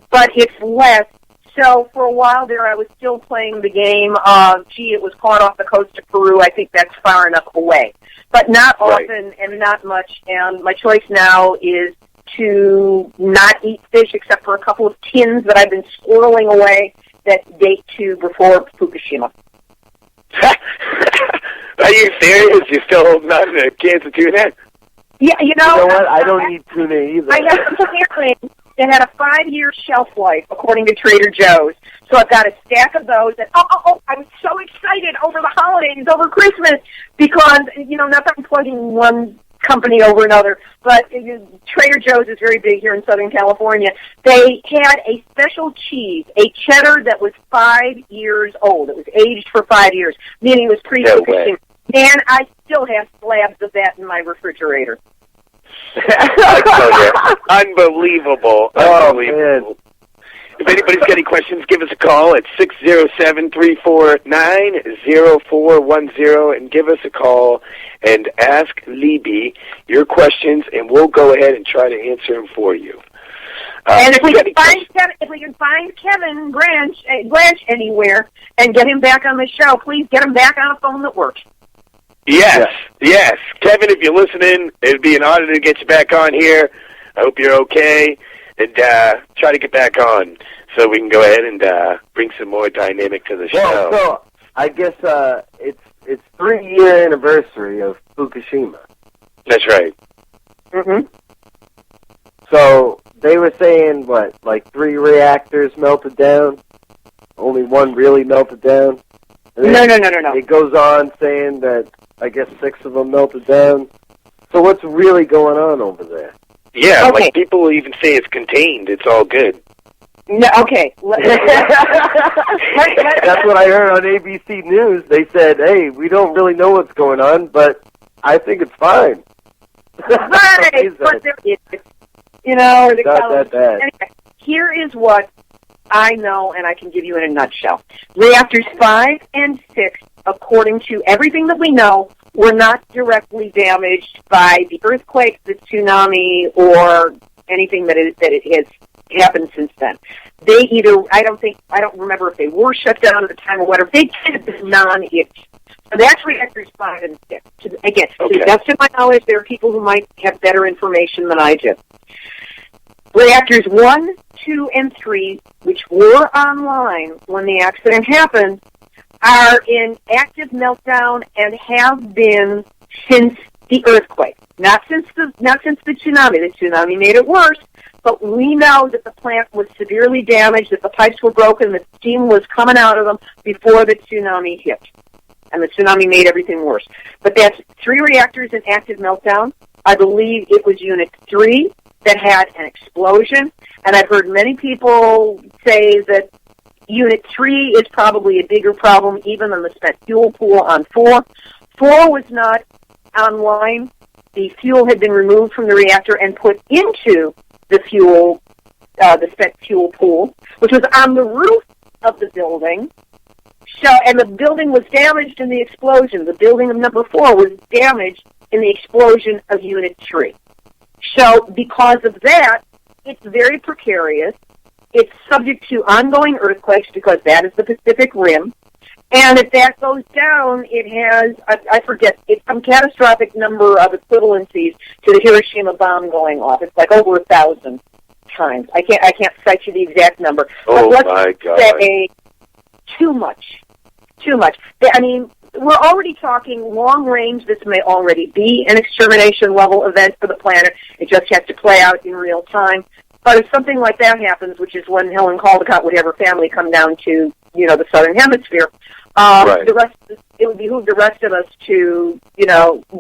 but it's less. So for a while there, I was still playing the game of, gee, it was caught off the coast of Peru. I think that's far enough away. But not often and not much. And my choice now is to not eat fish except for a couple of tins that I've been squirreling away that date to before Fukushima. Are you serious? You're still holding on to cans of tuna? Yeah, you know what? I don't eat tuna either. I got some herring that had a 5-year shelf life, according to Trader Joe's. So I've got a stack of those. And I was so excited over the holidays, over Christmas, because, you know, not that I'm plugging one company over another, but Trader Joe's is very big here in Southern California. They had a special cheese, a cheddar that was 5 years old. It was aged for 5 years, meaning it was pre-Fukushima. And I still have slabs of that in my refrigerator. I tell you, unbelievable. Oh, unbelievable. If anybody's got any questions, give us a call at 607-349-0410 and give us a call and ask Libbe your questions, and we'll go ahead and try to answer them for you. And if we can find Kevin Blanch anywhere and get him back on the show, please get him back on a phone that works. Yes. Kevin, if you're listening, it'd be an honor to get you back on here. I hope you're okay, and try to get back on so we can go ahead and bring some more dynamic to the show. Well, so I guess it's 3-year anniversary of Fukushima. That's right. Mm-hmm. So they were saying, what, like 3 reactors melted down? Only 1 really melted down? No. It goes on saying that, I guess 6 of them melted down. So what's really going on over there? Yeah, like people even say it's contained. It's all good. No, okay. That's what I heard on ABC News. They said, hey, we don't really know what's going on, but I think it's fine. Right, but there is. You know, not that bad. Anyway, here is what I know, and I can give you in a nutshell. Reactors 5 and 6, according to everything that we know, were not directly damaged by the earthquake, the tsunami, or anything that it has happened since then. They either, I don't remember if they were shut down at the time or whatever. They kind of been non-ish. So that's reactors 5 and 6. Again, to the best of my knowledge, there are people who might have better information than I do. Reactors 1, 2, and 3, which were online when the accident happened, are in active meltdown and have been since the earthquake. Not since the tsunami. The tsunami made it worse, but we know that the plant was severely damaged, that the pipes were broken, that steam was coming out of them before the tsunami hit. And the tsunami made everything worse. But that's 3 reactors in active meltdown. I believe it was Unit 3 that had an explosion, and I've heard many people say that Unit 3 is probably a bigger problem even than the spent fuel pool on 4. 4 was not online. The fuel had been removed from the reactor and put into the spent fuel pool, which was on the roof of the building. So, and the building was damaged in the explosion. The building of number 4 was damaged in the explosion of Unit 3. So, because of that, it's very precarious. It's subject to ongoing earthquakes because that is the Pacific Rim. And if that goes down, it has, I forget, it's some catastrophic number of equivalencies to the Hiroshima bomb going off. It's like over 1,000 times. I can't cite you the exact number. Oh, but my God. Say too much. Too much. I mean, we're already talking long range. This may already be an extermination level event for the planet. It just has to play out in real time. But if something like that happens, which is when Helen Caldicott would have her family come down to, the southern hemisphere, it would behoove the rest of us to,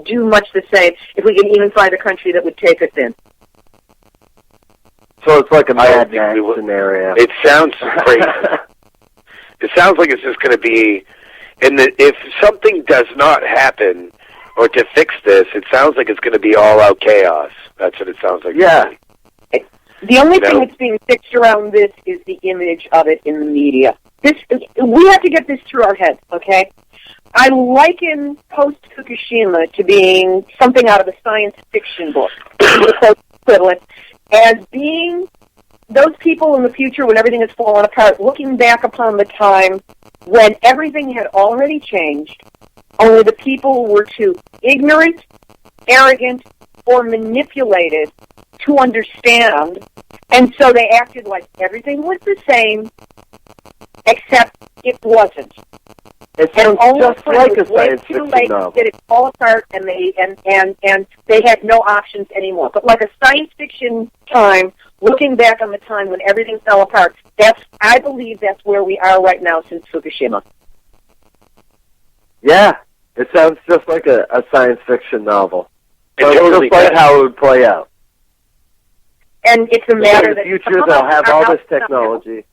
do much the same if we can even find a country that would take us in. So it's like a Mad Max scenario. It sounds crazy. It sounds like it's just going to be, if something does not happen, or to fix this, it sounds like it's going to be all-out chaos. That's what it sounds like. Yeah. The only thing that's being fixed around this is the image of it in the media. We have to get this through our heads, okay? I liken post-Fukushima to being something out of a science fiction book, the equivalent, as being those people in the future when everything has fallen apart, looking back upon the time when everything had already changed, only the people were too ignorant, arrogant, or manipulated to understand, and so they acted like everything was the same, except it wasn't. It sounds just like a science fiction novel. That it fall apart, and they had no options anymore. But like a science fiction time, looking back on the time when everything fell apart, I believe that's where we are right now since Fukushima. Yeah, it sounds just like a science fiction novel. It totally just like how it would play out. And it's a matter that in the future they'll have all this technology.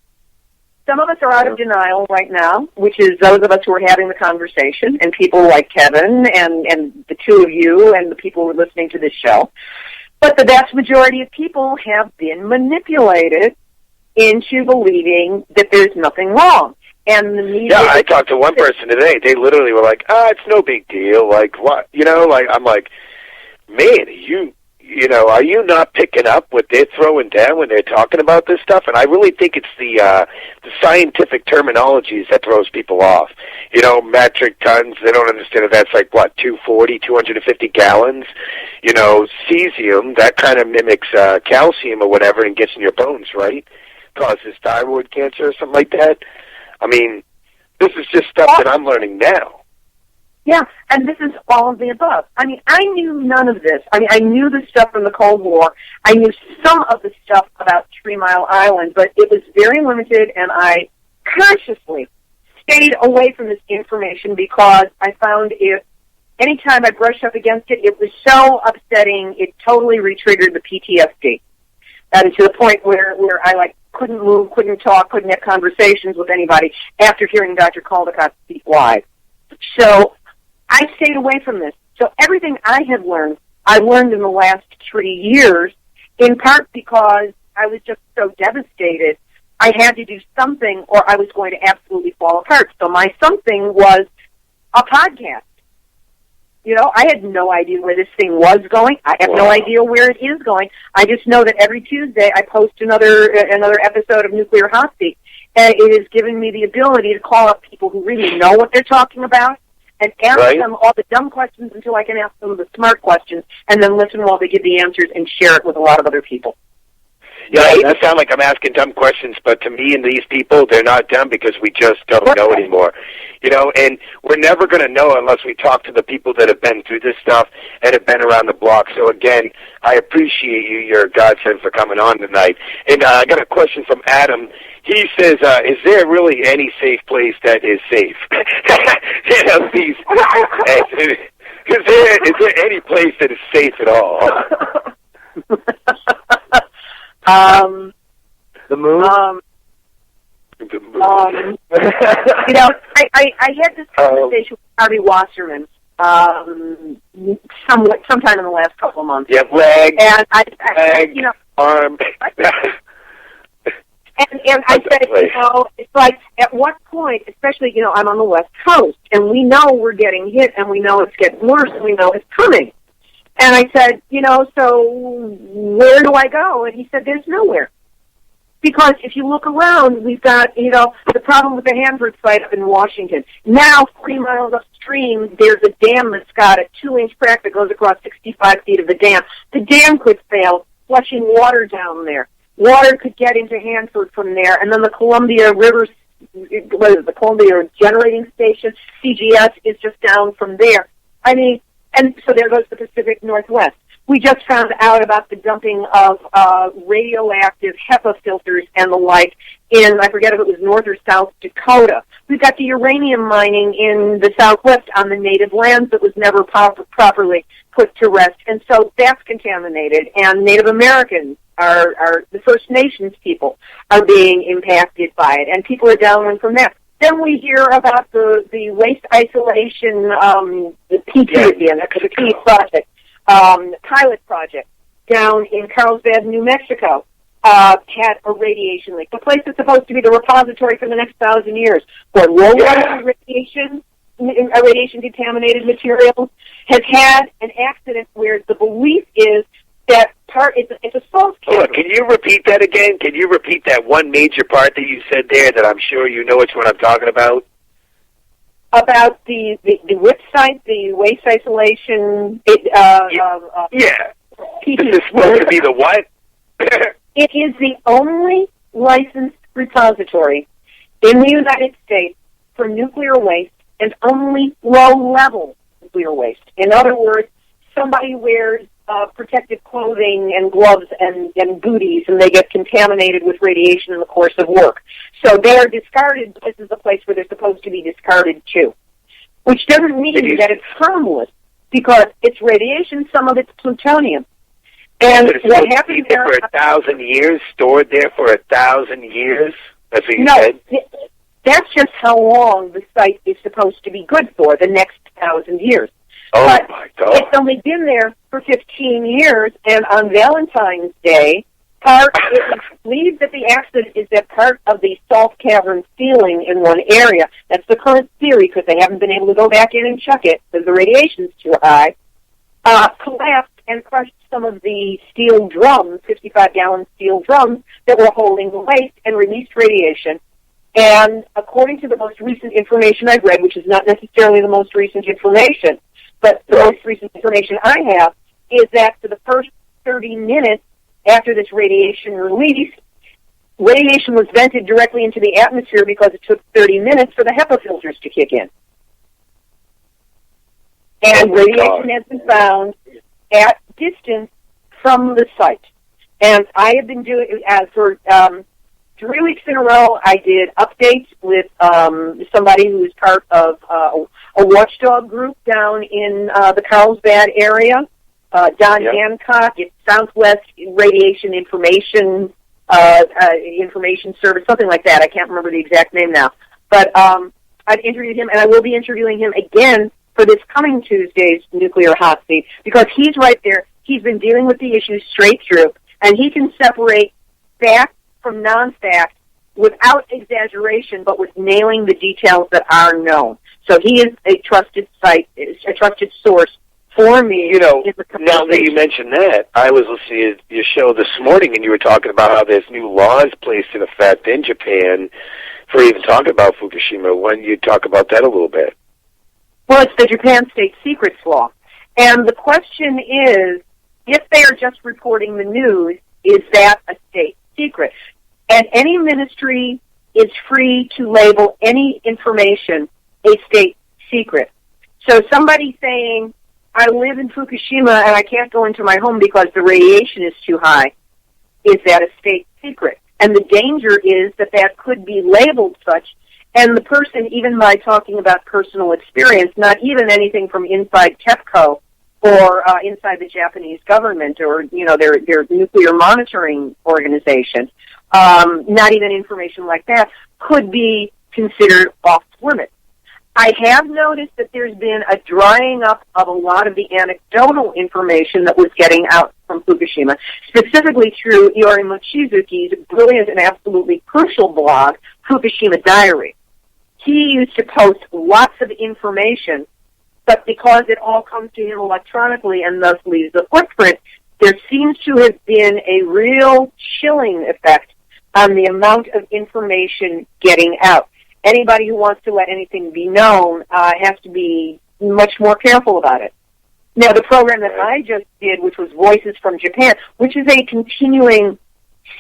Some of us are out of denial right now, which is those of us who are having the conversation, and people like Kevin and the two of you and the people who are listening to this show. But the vast majority of people have been manipulated into believing that there's nothing wrong. And the media... Yeah, I talked to one person today. They literally were like, it's no big deal. Like, what? I'm like, man, are you not picking up what they're throwing down when they're talking about this stuff? And I really think it's the scientific terminologies that throws people off. Metric tons, they don't understand if that's like, 250 gallons? Cesium, that kind of mimics calcium or whatever and gets in your bones, right? Causes thyroid cancer or something like that. I mean, this is just stuff that I'm learning now. Yeah, and this is all of the above. I mean, I knew none of this. I mean, I knew the stuff from the Cold War. I knew some of the stuff about 3 Mile Island, but it was very limited, and I consciously stayed away from this information because I found anytime I brushed up against it, it was so upsetting, it totally re-triggered the PTSD. And to the point where I, couldn't move, couldn't talk, couldn't have conversations with anybody after hearing Dr. Caldicott speak live. So I stayed away from this. So everything I learned in the last 3 years, in part because I was just so devastated. I had to do something or I was going to absolutely fall apart. So my something was a podcast. I had no idea where this thing was going. I have no idea where it is going. I just know that every Tuesday I post another episode of Nuclear Hotseat. And it has given me the ability to call up people who really know what they're talking about and ask them all the dumb questions until I can ask them the smart questions, and then listen while they give the answers and share it with a lot of other people. Yeah, I hate to sound like I'm asking dumb questions, but to me and these people, they're not dumb because we just don't know anymore. And we're never going to know unless we talk to the people that have been through this stuff and have been around the block. So, again, I appreciate you, your godsend, for coming on tonight. And I got a question from Adam. He says, is there really any safe place that is safe? Is there any place that is safe at all? The moon? I had this conversation with Harvey Wasserman sometime in the last couple of months. Yeah, leg, and arm. And I said, it's like, at what point, especially, I'm on the West Coast, and we know we're getting hit, and we know it's getting worse, and we know it's coming. And I said, so where do I go? And he said, there's nowhere. Because if you look around, we've got, the problem with the Hanford site up in Washington. Now, 3 miles upstream, there's a dam that's got a 2-inch crack that goes across 65 feet of the dam. The dam could fail, flushing water down there. Water could get into Hanford from there, and then the Columbia River what is it, the Columbia Generating Station, CGS is just down from there. I mean, and so there goes the Pacific Northwest. We just found out about the dumping of radioactive HEPA filters and the like in, I forget if it was North or South Dakota. We've got the uranium mining in the Southwest on the native lands that was never properly put to rest. And so that's contaminated. And Native Americans are the First Nations people are being impacted by it. And people are downwind from that. Then we hear about the waste isolation, the PT project. Pilot project down in Carlsbad, New Mexico, had a radiation leak. The place that's supposed to be the repository for the next 1,000 years for low-level radiation-contaminated materials has had an accident where the belief is that it's a salt cavern. Hold on, can you repeat that again? Can you repeat that one major part that you said there that I'm sure you know which one I'm talking about? About the WIP site, the waste isolation. Yeah. This is supposed to be the what? It is the only licensed repository in the United States for nuclear waste and only low-level nuclear waste. In other words, somebody wears protective clothing and gloves and booties, and they get contaminated with radiation in the course of work. So they are discarded. This is the place where they're supposed to be discarded to, which doesn't mean that it's harmless because it's radiation, some of it's plutonium. And what happens there for 1,000 years, stored there for 1,000 years? That's what you said? That's just how long the site is supposed to be good for, the next 1,000 years. Oh, but my God. It's only been there for 15 years, and on Valentine's Day, it believes that the accident is that part of the salt cavern ceiling in one area. That's the current theory, because they haven't been able to go back in and check it, because the radiation's too high, collapsed and crushed some of the steel drums, 55-gallon steel drums, that were holding the waste and released radiation. And according to the most recent information I've read, which is not necessarily the most recent information, but the most recent information I have is that for the first 30 minutes after this radiation release, radiation was vented directly into the atmosphere because it took 30 minutes for the HEPA filters to kick in. And radiation has been found at distance from the site. And I have been doing, for 3 weeks in a row, I did updates with somebody who is part of a watchdog group down in the Carlsbad area, Don Hancock. It's Southwest Radiation Information Service, something like that. I can't remember the exact name now. But I've interviewed him, and I will be interviewing him again for this coming Tuesday's Nuclear Hot Seat, because he's right there. He's been dealing with the issues straight through, and he can separate fact from non-fact without exaggeration, but with nailing the details that are known. So he is a trusted source for me. You know, now that you mention that, I was listening to your show this morning, and you were talking about how there's new laws placed in effect in Japan for even talking about Fukushima. When you talk about that a little bit. Well, it's the Japan State Secrets Law. And the question is, if they are just reporting the news, is that a state secret? And any ministry is free to label any information a state secret. So somebody saying, I live in Fukushima and I can't go into my home because the radiation is too high, is that a state secret? And the danger is that that could be labeled such, and the person, even by talking about personal experience, not even anything from inside TEPCO or inside the Japanese government or, their nuclear monitoring organization, not even information like that, could be considered off limits. I have noticed that there's been a drying up of a lot of the anecdotal information that was getting out from Fukushima, specifically through Iori Mochizuki's brilliant and absolutely crucial blog, Fukushima Diary. He used to post lots of information, but because it all comes to him electronically and thus leaves a footprint, there seems to have been a real chilling effect on the amount of information getting out. Anybody who wants to let anything be known has to be much more careful about it. Now, the program that I just did, which was Voices from Japan, which is a continuing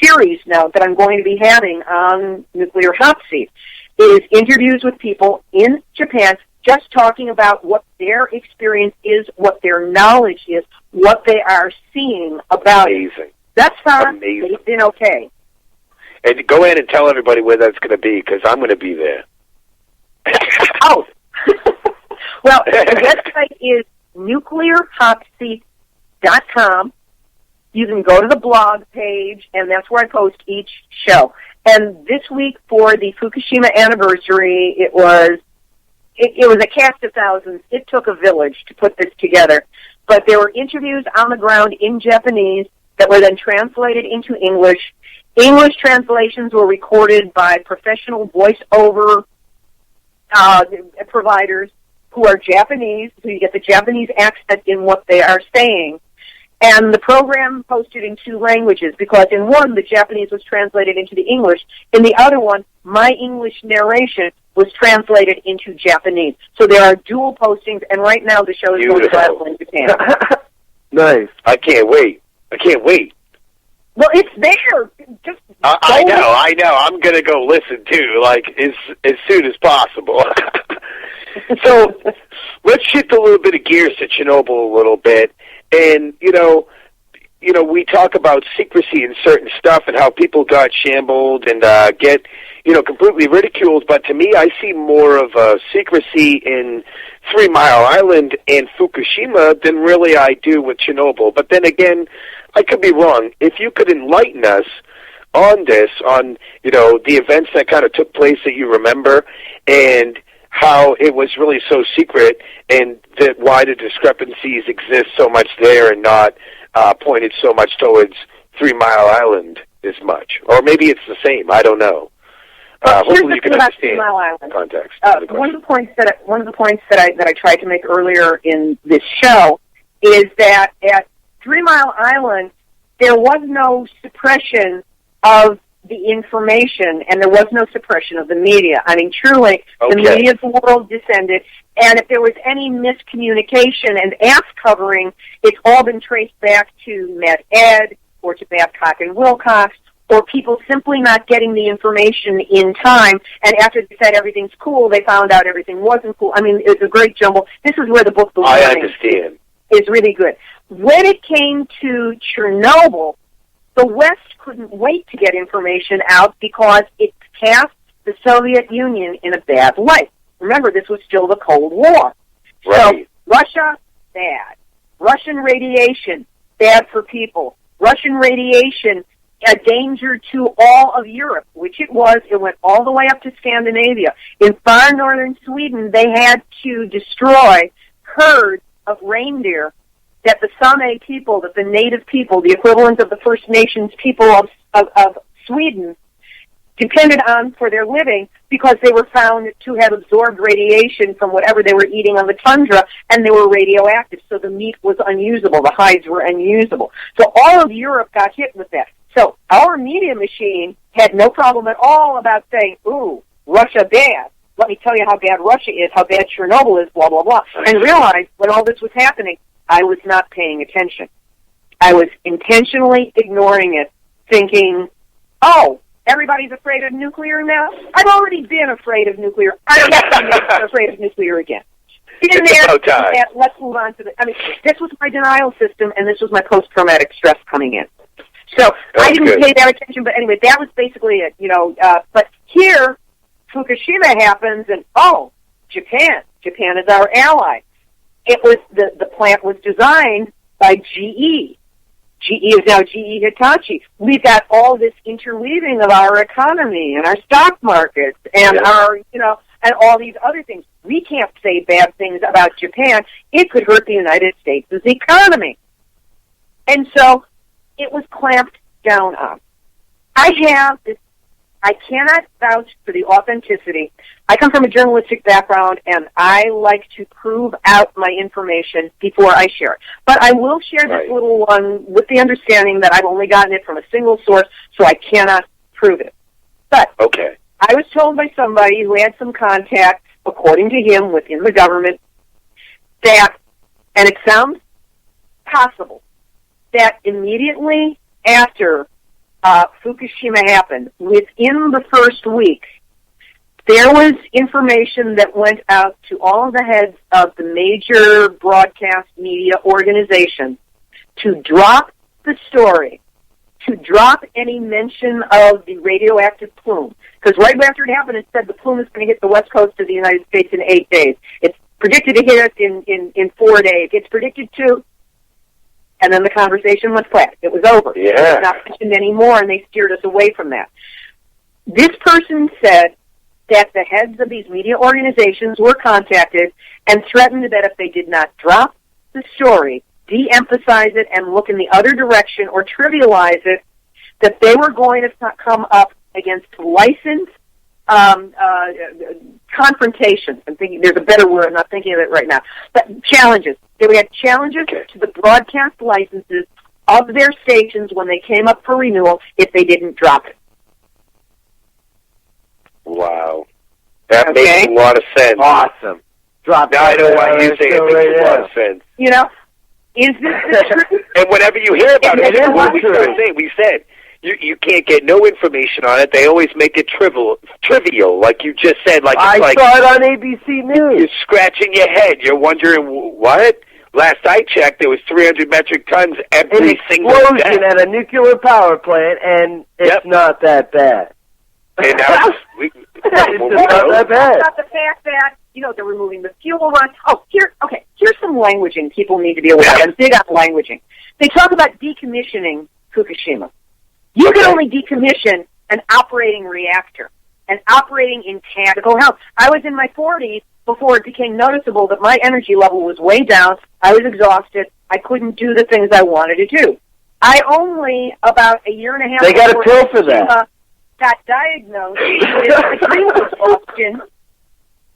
series now that I'm going to be having on Nuclear Hot Seat, It is interviews with people in Japan just talking about what their experience is, what their knowledge is, what they are seeing about it. Thus far, they've been okay. And go in and tell everybody where that's going to be, because I'm going to be there. Oh. Well, the website is nuclearhotseat.com. You can go to the blog page, and that's where I post each show. And this week, for the Fukushima anniversary, it was a cast of thousands. It took a village to put this together. But there were interviews on the ground in Japanese that were then translated into English. English translations were recorded by professional voice-over providers who are Japanese, so you get the Japanese accent in what they are saying. And the program posted in 2 languages, because in one, the Japanese was translated into the English. In the other one, my English narration was translated into Japanese. So there are dual postings, and right now the show is going to travel in Japan. Nice. I can't wait. Well, it's there. Just I know. I'm going to go listen, too, like, as soon as possible. So, let's shift a little bit of gears to Chernobyl a little bit. And, you know, we talk about secrecy in certain stuff and how people got shambled and get, completely ridiculed. But to me, I see more of a secrecy in 3 Mile Island and Fukushima than really I do with Chernobyl. But then again, I could be wrong. If you could enlighten us on this, on, the events that kind of took place that you remember, and how it was really so secret, and that why the discrepancies exist so much there and not pointed so much towards 3 Mile Island as much. Or maybe it's the same. I don't know. Hopefully you can understand the context. One of the points that I tried to make earlier in this show is that at 3 Mile Island, there was no suppression of the information, and there was no suppression of the media. I mean, truly, the media of the world descended, and if there was any miscommunication and ass covering, it's all been traced back to Med Ed or to Babcock and Wilcox, or people simply not getting the information in time, and after they said everything's cool, they found out everything wasn't cool. I mean, it's a great jumble. This is where the book, The Warning, is really good. When it came to Chernobyl, the West couldn't wait to get information out because it cast the Soviet Union in a bad light. Remember, this was still the Cold War. Right. So, Russia, bad. Russian radiation, bad for people. Russian radiation, a danger to all of Europe, which it was. It went all the way up to Scandinavia. In far northern Sweden, they had to destroy herds of reindeer that the Same people, that the native people, the equivalent of the First Nations people of Sweden, depended on for their living, because they were found to have absorbed radiation from whatever they were eating on the tundra, and they were radioactive, so the meat was unusable, the hides were unusable. So all of Europe got hit with that. So our media machine had no problem at all about saying, ooh, Russia bad. Let me tell you how bad Russia is, how bad Chernobyl is, blah, blah, blah. And realized when all this was happening, I was not paying attention. I was intentionally ignoring it, thinking, oh, everybody's afraid of nuclear now? I've already been afraid of nuclear. I'm not afraid of nuclear again. Been there, let's move on to this was my denial system, and this was my post-traumatic stress coming in. So I didn't pay that attention, but anyway, that was basically it, but here, Fukushima happens, and Japan is our ally. It was, the plant was designed by GE. GE is now GE Hitachi. We've got all this interweaving of our economy and our stock markets and our, and all these other things. We can't say bad things about Japan. It could hurt the United States' economy. And so it was clamped down on. I cannot vouch for the authenticity. I come from a journalistic background, and I like to prove out my information before I share it. But I will share this little one with the understanding that I've only gotten it from a single source, so I cannot prove it. But I was told by somebody who had some contact, according to him, within the government, that, and it sounds possible, that immediately after Fukushima happened, within the first week, There was information that went out to all of the heads of the major broadcast media organizations to drop the story, to drop any mention of the radioactive plume. Because right after it happened, it said the plume is going to hit the west coast of the United States in 8 days. It's predicted to hit us in 4 days. It's predicted to, and then the conversation went flat. It was over. Yeah. It was not mentioned anymore, and they steered us away from that. This person said that the heads of these media organizations were contacted and threatened that if they did not drop the story, de-emphasize it, and look in the other direction or trivialize it, that they were going to come up against license confrontations. I'm thinking there's a better word. I'm not thinking of it right now. But challenges. They had challenges to the broadcast licenses of their stations when they came up for renewal if they didn't drop it. Wow. That makes a lot of sense. Awesome. Drop now I know why you say it makes a lot of sense. You know, is this the truth? And whenever you hear about it, we said, you can't get no information on it. They always make it trivial, like you just said. Like I like, saw it on ABC News. You're scratching your head. You're wondering, what? Last I checked, there was 300 metric tons every single day. An explosion at a nuclear power plant, and it's not that bad. And now it's not that bad. About the fact that, you know, they're removing the fuel run. Oh, here's some languaging people need to be aware of. I'm big on languaging. They talk about decommissioning Fukushima. You can only decommission an operating reactor, an operating in tactical health. I was in my 40s before it became noticeable that my energy level was way down. I was exhausted. I couldn't do the things I wanted to do. I only, about a year and a half They got a pill for that. Got diagnosed with adrenal exhaustion,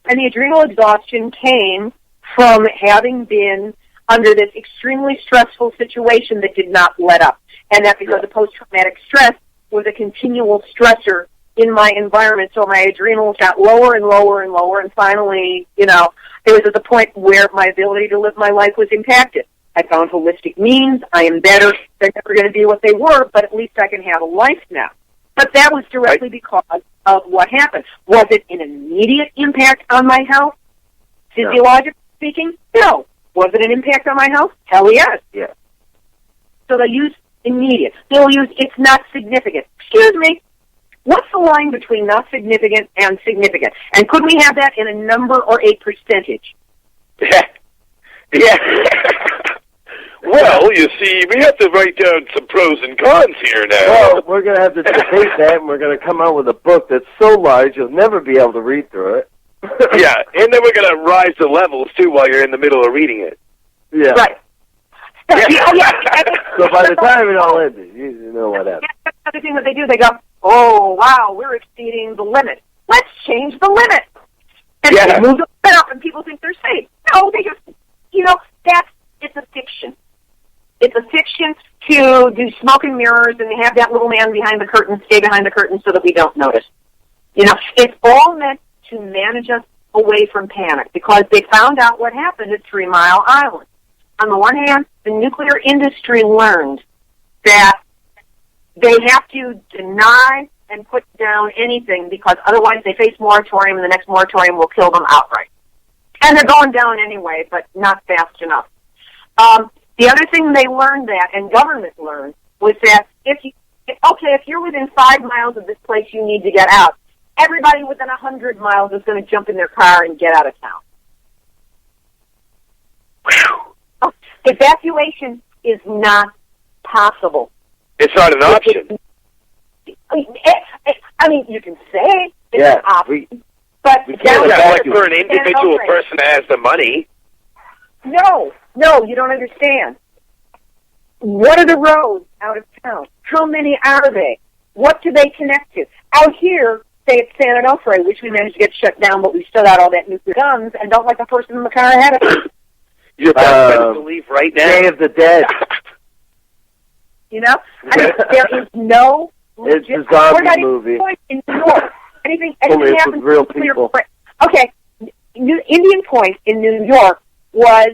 and the adrenal exhaustion came from having been under this extremely stressful situation that did not let up, and that because of post-traumatic stress was a continual stressor in my environment, so my adrenals got lower and lower and lower, and finally, you know, it was at the point where my ability to live my life was impacted. I found holistic means. I am better. They're never going to be what they were, but at least I can have a life now. But that was directly because of what happened. Was it an immediate impact on my health, physiologically speaking? No. Was it an impact on my health? Hell yes. Yeah. So they use immediate. They'll use it's not significant. Excuse me. What's the line between not significant and significant? And could we have that in a number or a percentage? Yeah. Well, you see, we have to write down some pros and cons here now. Well, we're going to have to debate that, and we're going to come out with a book that's so large you'll never be able to read through it. Yeah, and then we're going to rise the levels, too, while you're in the middle of reading it. Yeah. Right. So by the time it all ends, you know what happens. That's the other thing that they do. They go, oh, wow, we're exceeding the limit. Let's change the limit. And they move the limit up, and people think they're safe. No, they just, you know, it's a fiction. It's a fiction to do smoke and mirrors and have that little man behind the curtain stay behind the curtain so that we don't notice. You know, it's all meant to manage us away from panic because they found out what happened at 3 Mile Island. On the one hand, the nuclear industry learned that they have to deny and put down anything because otherwise they face moratorium and the next moratorium will kill them outright. And they're going down anyway, but not fast enough. The other thing they learned that, and government learned, was that if you're within 5 miles of this place you need to get out, everybody within 100 miles is going to jump in their car and get out of town. Whew. Evacuation is not possible. It's not an option. I mean, you can say it's an option, but for an individual person that has the money. No, you don't understand. What are the roads out of town? How many are they? What do they connect to? Out here, say it's San Onofre, which we managed to get shut down, but we still got all that nuclear guns and don't like the person in the car ahead of us. You're better to believe right now. Day of the Dead. You know? I mean, there is no legit... It's a zombie movie. In New York. Anything Only it's happens with real people. Okay, Indian Point in New York was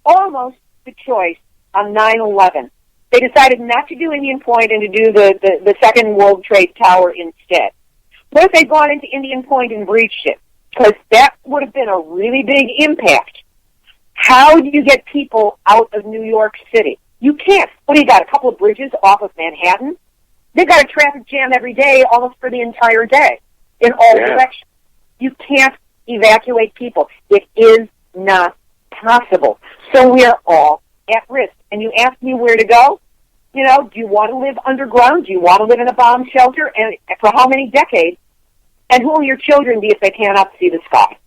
almost the choice on 9/11. They decided not to do Indian Point and to do the Second World Trade Tower instead. What if they'd gone into Indian Point and breached it? Because that would have been a really big impact. How do you get people out of New York City? You can't. What do you got, a couple of bridges off of Manhattan? They've got a traffic jam every day, almost for the entire day, in all directions. You can't evacuate people. It is not possible. So we are all at risk. And you ask me where to go? You know, do you want to live underground? Do you want to live in a bomb shelter? And for how many decades? And who will your children be if they cannot see the sky?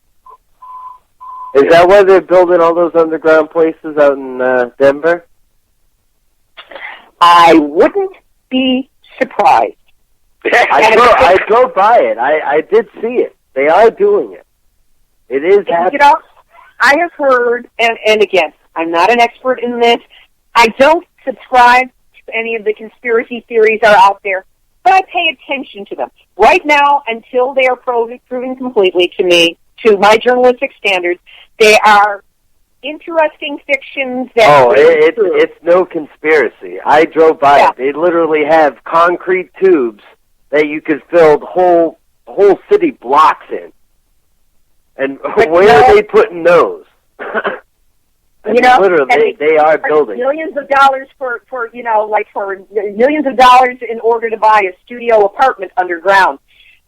Is that why they're building all those underground places out in Denver? I wouldn't be surprised. I drove by it. I did see it. They are doing it. It is happening. You know, I have heard, and again, I'm not an expert in this. I don't subscribe to any of the conspiracy theories that are out there, but I pay attention to them. Right now, until they are proven completely to me, to my journalistic standards, they are interesting fictions that... it's no conspiracy. I drove by it. They literally have concrete tubes that you could fill the whole city blocks in. And where are they putting those? Literally, they are building millions of dollars for millions of dollars in order to buy a studio apartment underground.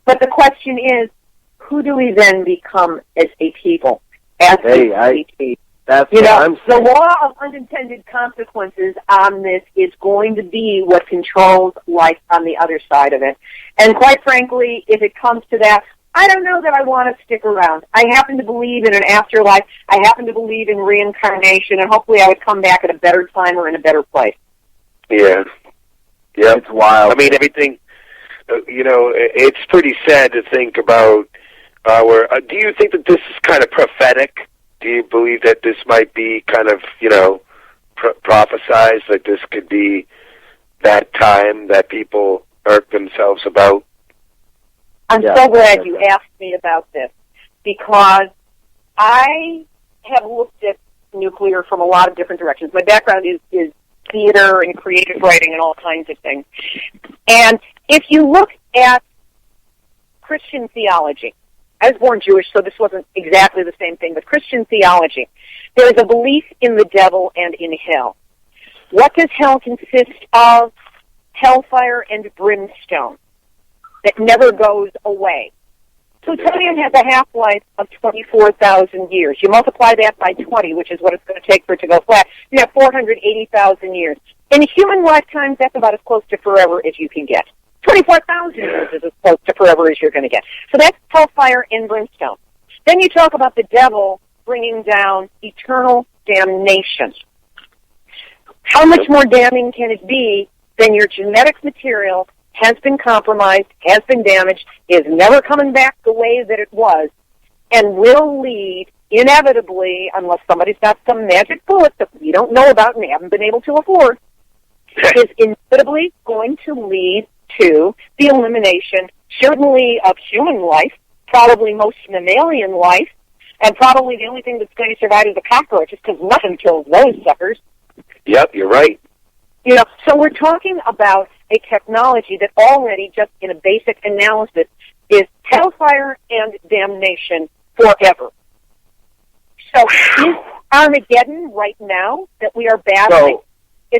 But the question is, who do we then become as a people? That's what I'm saying. The law of unintended consequences on this is going to be what controls life on the other side of it. And quite frankly, if it comes to that, I don't know that I want to stick around. I happen to believe in an afterlife. I happen to believe in reincarnation, and hopefully I would come back at a better time or in a better place. Yeah. It's wild. I mean, everything, it's pretty sad to think about do you think that this is kind of prophetic? Do you believe that this might be kind of, prophesized, that this could be that time that people irk themselves about? I'm so glad you asked me about this, because I have looked at nuclear from a lot of different directions. My background is theater and creative writing and all kinds of things. And if you look at Christian theology, I was born Jewish, so this wasn't exactly the same thing, but Christian theology, there is a belief in the devil and in hell. What does hell consist of? Hellfire and brimstone that never goes away. Plutonium has a half-life of 24,000 years. You multiply that by 20, which is what it's going to take for it to go flat. You have 480,000 years. In human lifetimes, that's about as close to forever as you can get. 24,000 years is as close to forever as you're going to get. So that's hellfire and brimstone. Then you talk about the devil bringing down eternal damnation. How much more damning can it be than your genetic material has been compromised, has been damaged, is never coming back the way that it was, and will lead, inevitably, unless somebody's got some magic bullet that we don't know about and haven't been able to afford, is inevitably going to lead to the elimination, certainly of human life, probably most mammalian life, and probably the only thing that's going to survive is the cockroaches, because nothing kills those suckers. Yep, you're right. So we're talking about a technology that already, just in a basic analysis, is hellfire and damnation forever. So is Armageddon right now that we are battling?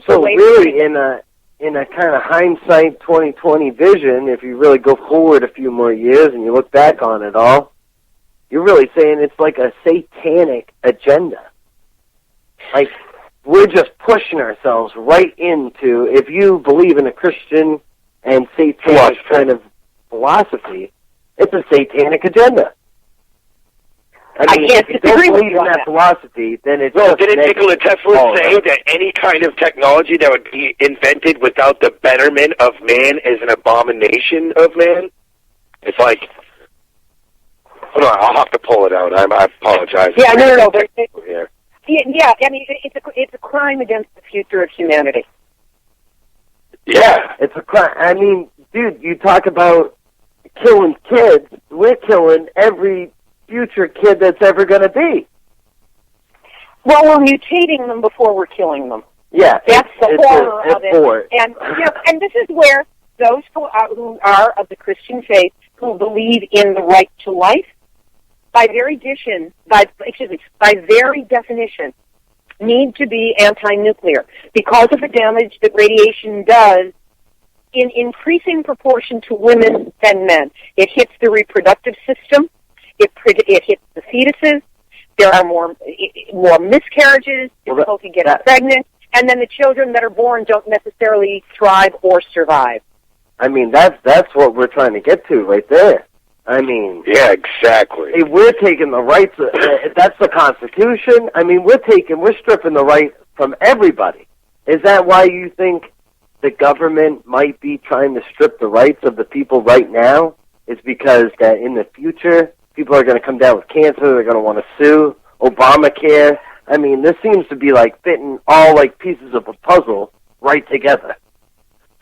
So really, in a kind of hindsight 2020 vision, if you really go forward a few more years and you look back on it all, you're really saying it's like a satanic agenda. Like, we're just pushing ourselves right into, if you believe in a Christian and satanic kind of philosophy, it's a satanic agenda. I mean, if you don't believe in that philosophy, then it's Well, didn't Nikola Tesla say that any kind of technology that would be invented without the betterment of man is an abomination of man? It's like, hold on, I'll have to pull it out. I apologize. Yeah, no. Yeah, I mean, it's a crime against the future of humanity. Yeah, it's a crime. I mean, dude, you talk about killing kids. We're killing every future kid that's ever going to be. Well, we're mutating them before we're killing them. Yeah, that's the horror of it. And this is where those who are of the Christian faith who believe in the right to life, by very definition, need to be anti-nuclear because of the damage that radiation does in increasing proportion to women than men. It hits the reproductive system. It hits the fetuses. There are more miscarriages, difficulty getting pregnant, and then the children that are born don't necessarily thrive or survive. I mean, that's what we're trying to get to right there. I mean... Yeah, exactly. If we're taking the rights, that's the Constitution. I mean, we're stripping the right from everybody. Is that why you think the government might be trying to strip the rights of the people right now? It's because that in the future, people are going to come down with cancer, they're going to want to sue, Obamacare. I mean, this seems to be like fitting all like pieces of a puzzle right together.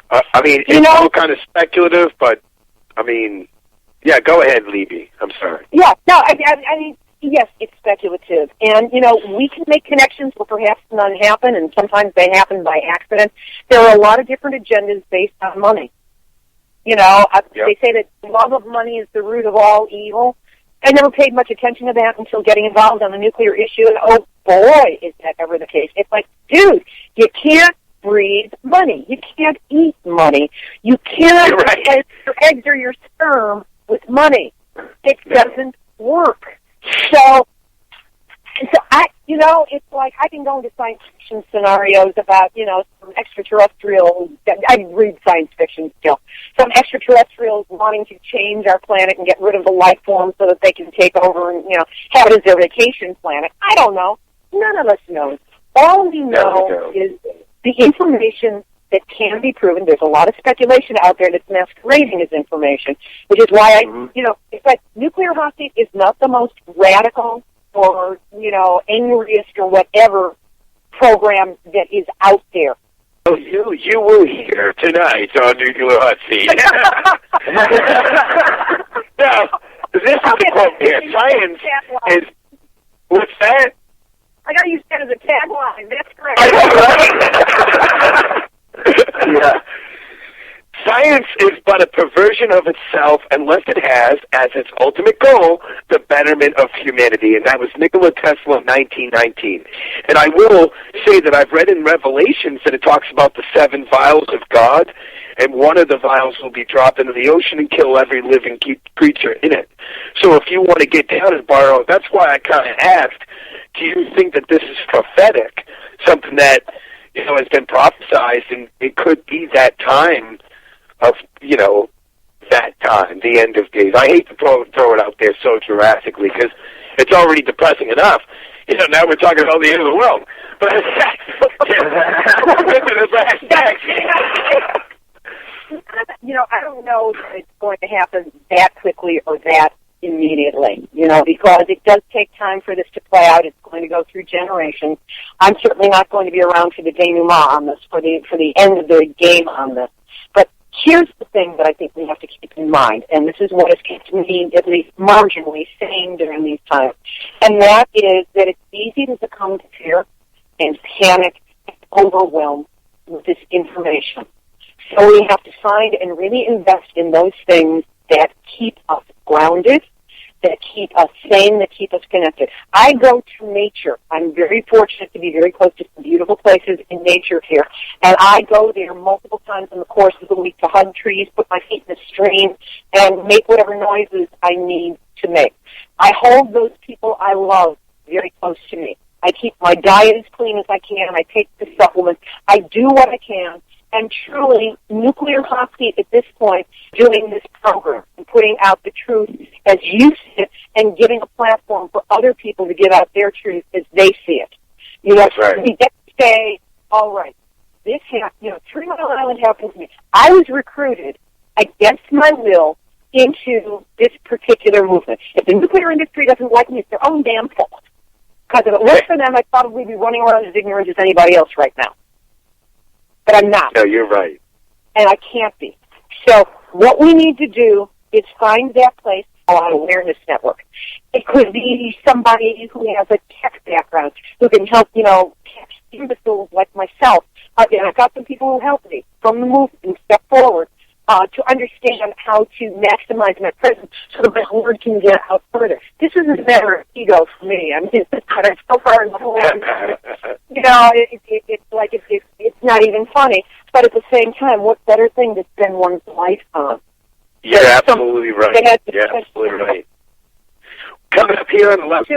I mean, it's all kind of speculative, but, I mean... Yeah, go ahead, Libbe. I'm sorry. Yeah, no, I mean, yes, it's speculative. And, we can make connections where perhaps none happen, and sometimes they happen by accident. There are a lot of different agendas based on money. They say that love of money is the root of all evil. I never paid much attention to that until getting involved on the nuclear issue, and oh boy, is that ever the case. It's like, dude, you can't breathe money. You can't eat money. You cannot replace your eggs or your sperm with money. It doesn't work. So it's like I can go into science fiction scenarios about, some extraterrestrials. I read science fiction still. Some extraterrestrials wanting to change our planet and get rid of the life form so that they can take over and, have it as their vacation planet. I don't know. None of us knows. All we know is the information that can be proven. There's a lot of speculation out there that's masquerading as information, which is why it's like nuclear Hotseat is not the most radical or, angriest or whatever program that is out there. Oh, you will hear tonight on Nuclear Hotseat. Now, this is the quote here. Science is... What's that? I got to use that as a tagline. That's great. Yeah. Science is but a perversion of itself unless it has as its ultimate goal the betterment of humanity. And that was Nikola Tesla in 1919. And I will say that I've read in Revelations that it talks about the 7 vials of God, and one of the vials will be dropped into the ocean and kill every living creature in it. So if you want to get down and borrow, that's why I kind of asked, do you think that this is prophetic, something that has been prophesized, and it could be that time of, that time, the end of days. I hate to throw it out there so drastically because it's already depressing enough. Now we're talking about the end of the world. But I don't know that it's going to happen that quickly or that immediately, because it does take time for this to play out. It's going to go through generations. I'm certainly not going to be around for the denouement on this, for the end of the game on this. But here's the thing that I think we have to keep in mind, and this is what has kept me at least marginally sane during these times, and that is that it's easy to succumb to fear and panic and overwhelm with this information. So we have to find and really invest in those things that keep us grounded, that keep us sane, that keep us connected. I go to nature. I'm very fortunate to be very close to some beautiful places in nature here, and I go there multiple times in the course of the week to hug trees, put my feet in the stream, and make whatever noises I need to make. I hold those people I love very close to me. I keep my diet as clean as I can. I take the supplements. I do what I can. And truly, Nuclear Hotseat at this point, doing this program and putting out the truth as you see it and giving a platform for other people to give out their truth as they see it. That's right. We get to say, all right, this happened, 3 Mile Island happened to me. I was recruited against my will into this particular movement. If the nuclear industry doesn't like me, it's their own damn fault. Because if it worked for them, I'd probably be running around as ignorant as anybody else right now. But I'm not. No, you're right. And I can't be. So what we need to do is find that place on Awareness Network. It could be somebody who has a tech background who can help, tech imbeciles like myself. I've got some people who help me from the movement and step forward. to understand how to maximize my presence so that my word can get out further. This isn't a matter of ego for me. I mean, but I'm so far in the whole it's not even funny. But at the same time, what better thing to spend one's life on? You're absolutely right. You're absolutely right. Coming up here on the left.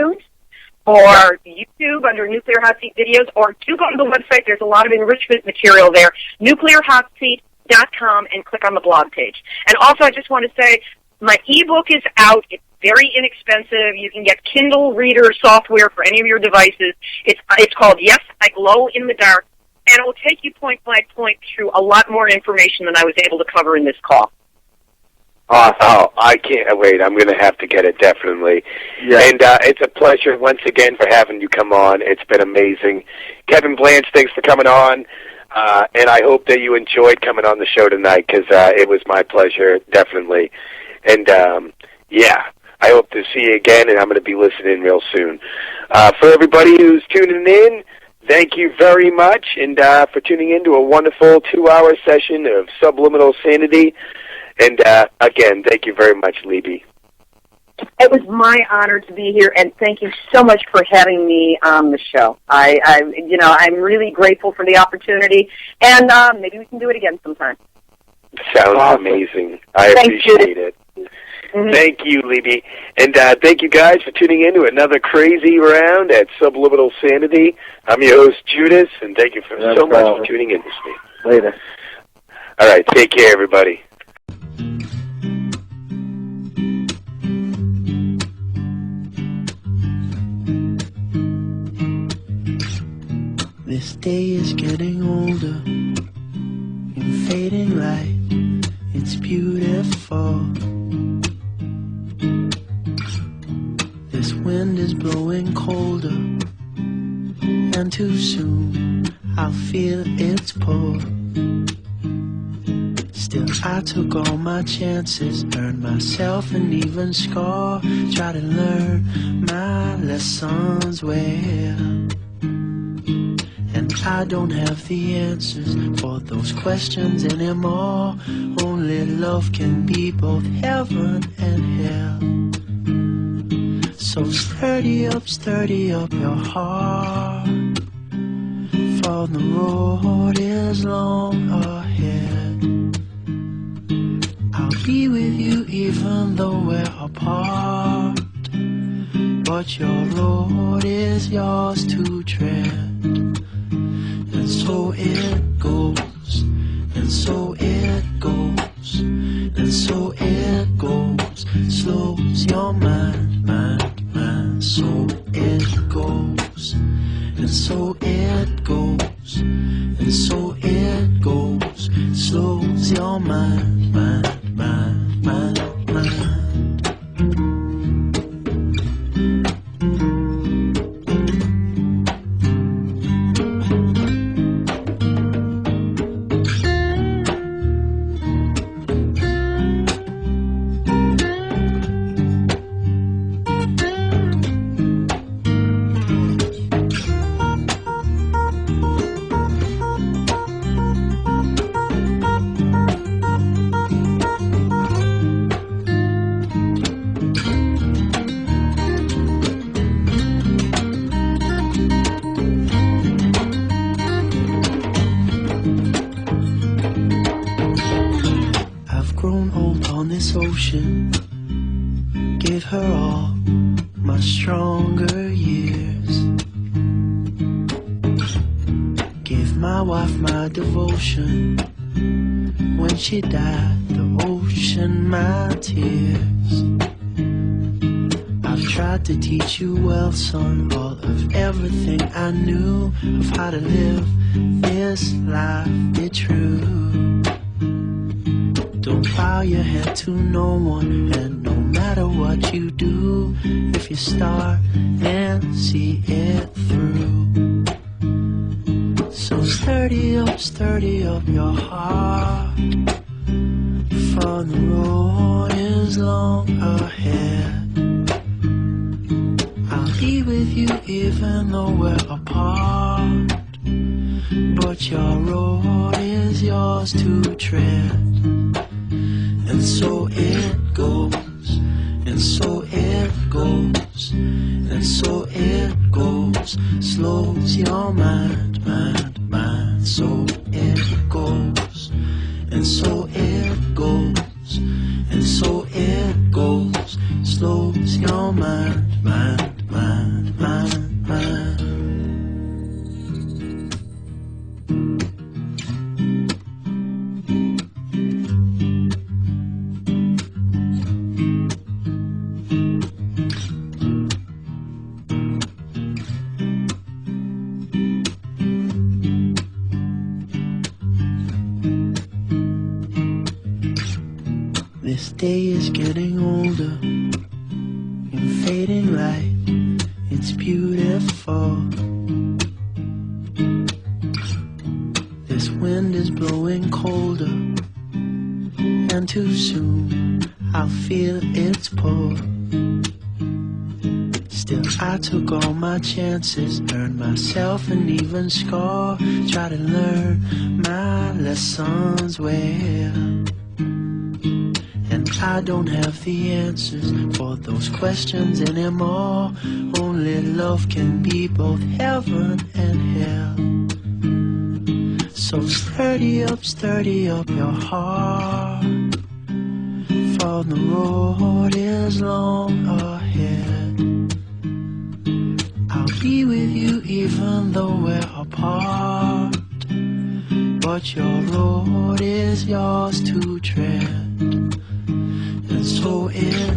Or YouTube under Nuclear Hot Seat videos, or do go to the website. There's a lot of enrichment material there. NuclearHotSeat.com, and click on the blog page. And also, I just want to say, my ebook is out. It's very inexpensive. You can get Kindle Reader software for any of your devices. It's called Yes, I Glow in the Dark, and it will take you point by point through a lot more information than I was able to cover in this call. Oh, I can't wait. I'm going to have to get it, definitely. Yeah. And it's a pleasure once again for having you come on. It's been amazing. Kevin Blanch, thanks for coming on. And I hope that you enjoyed coming on the show tonight, because it was my pleasure, definitely. And, yeah, I hope to see you again, and I'm going to be listening real soon. For everybody who's tuning in, thank you very much, and for tuning in to a wonderful 2-hour session of Subliminal Sanity. And, again, thank you very much, Libbe. It was my honor to be here, and thank you so much for having me on the show. I'm really grateful for the opportunity, and maybe we can do it again sometime. Sounds amazing. I appreciate it. Mm-hmm. Thank you, Libbe. And thank you guys for tuning in to another crazy round at Subliminal Sanity. I'm your host, Judas, and thank you so much for tuning in this week. Later. All right, take care, everybody. This day is getting older in fading light. It's beautiful. This wind is blowing colder, and too soon I'll feel its pull. Still, I took all my chances, earned myself an even score, try to learn my lessons well. And I don't have the answers for those questions anymore. Only love can be both heaven and hell. So sturdy up your heart, for the road is long ahead. I'll be with you even though we're apart, but your road is yours to tread. And so it goes, and so it goes, and so it goes. Slows your mind, mind, mind. So it goes, and so it goes, and so it goes. Slows your mind, mind, mind, mind, mind. Give her all my stronger years. Give my wife my devotion. When she died, the ocean my tears. I've tried to teach you well, son, all of everything I knew of how to live this life, be true. Don't bow your head to no one, and no matter what you do, if you start and see it through. So sturdy up your heart, for the road is long ahead. I'll be with you even though we're apart, but your road is yours to tread. and so it goes, and so it goes, and so it goes. Slows your mind, mind, mind. So it goes, and so it goes, and so it goes. Slows your mind, mind, mind, mind, mind. This day is getting older and fading light. It's beautiful. This wind is blowing colder, and too soon I'll feel its pull. Still I took all my chances, earned myself an even score. Try to learn my lessons well. And I don't have the answers for those questions anymore. Only love can be both heaven and hell. So sturdy up your heart, for the road is long ahead. I'll be with you even though we're apart, but your road is yours to tread. And so it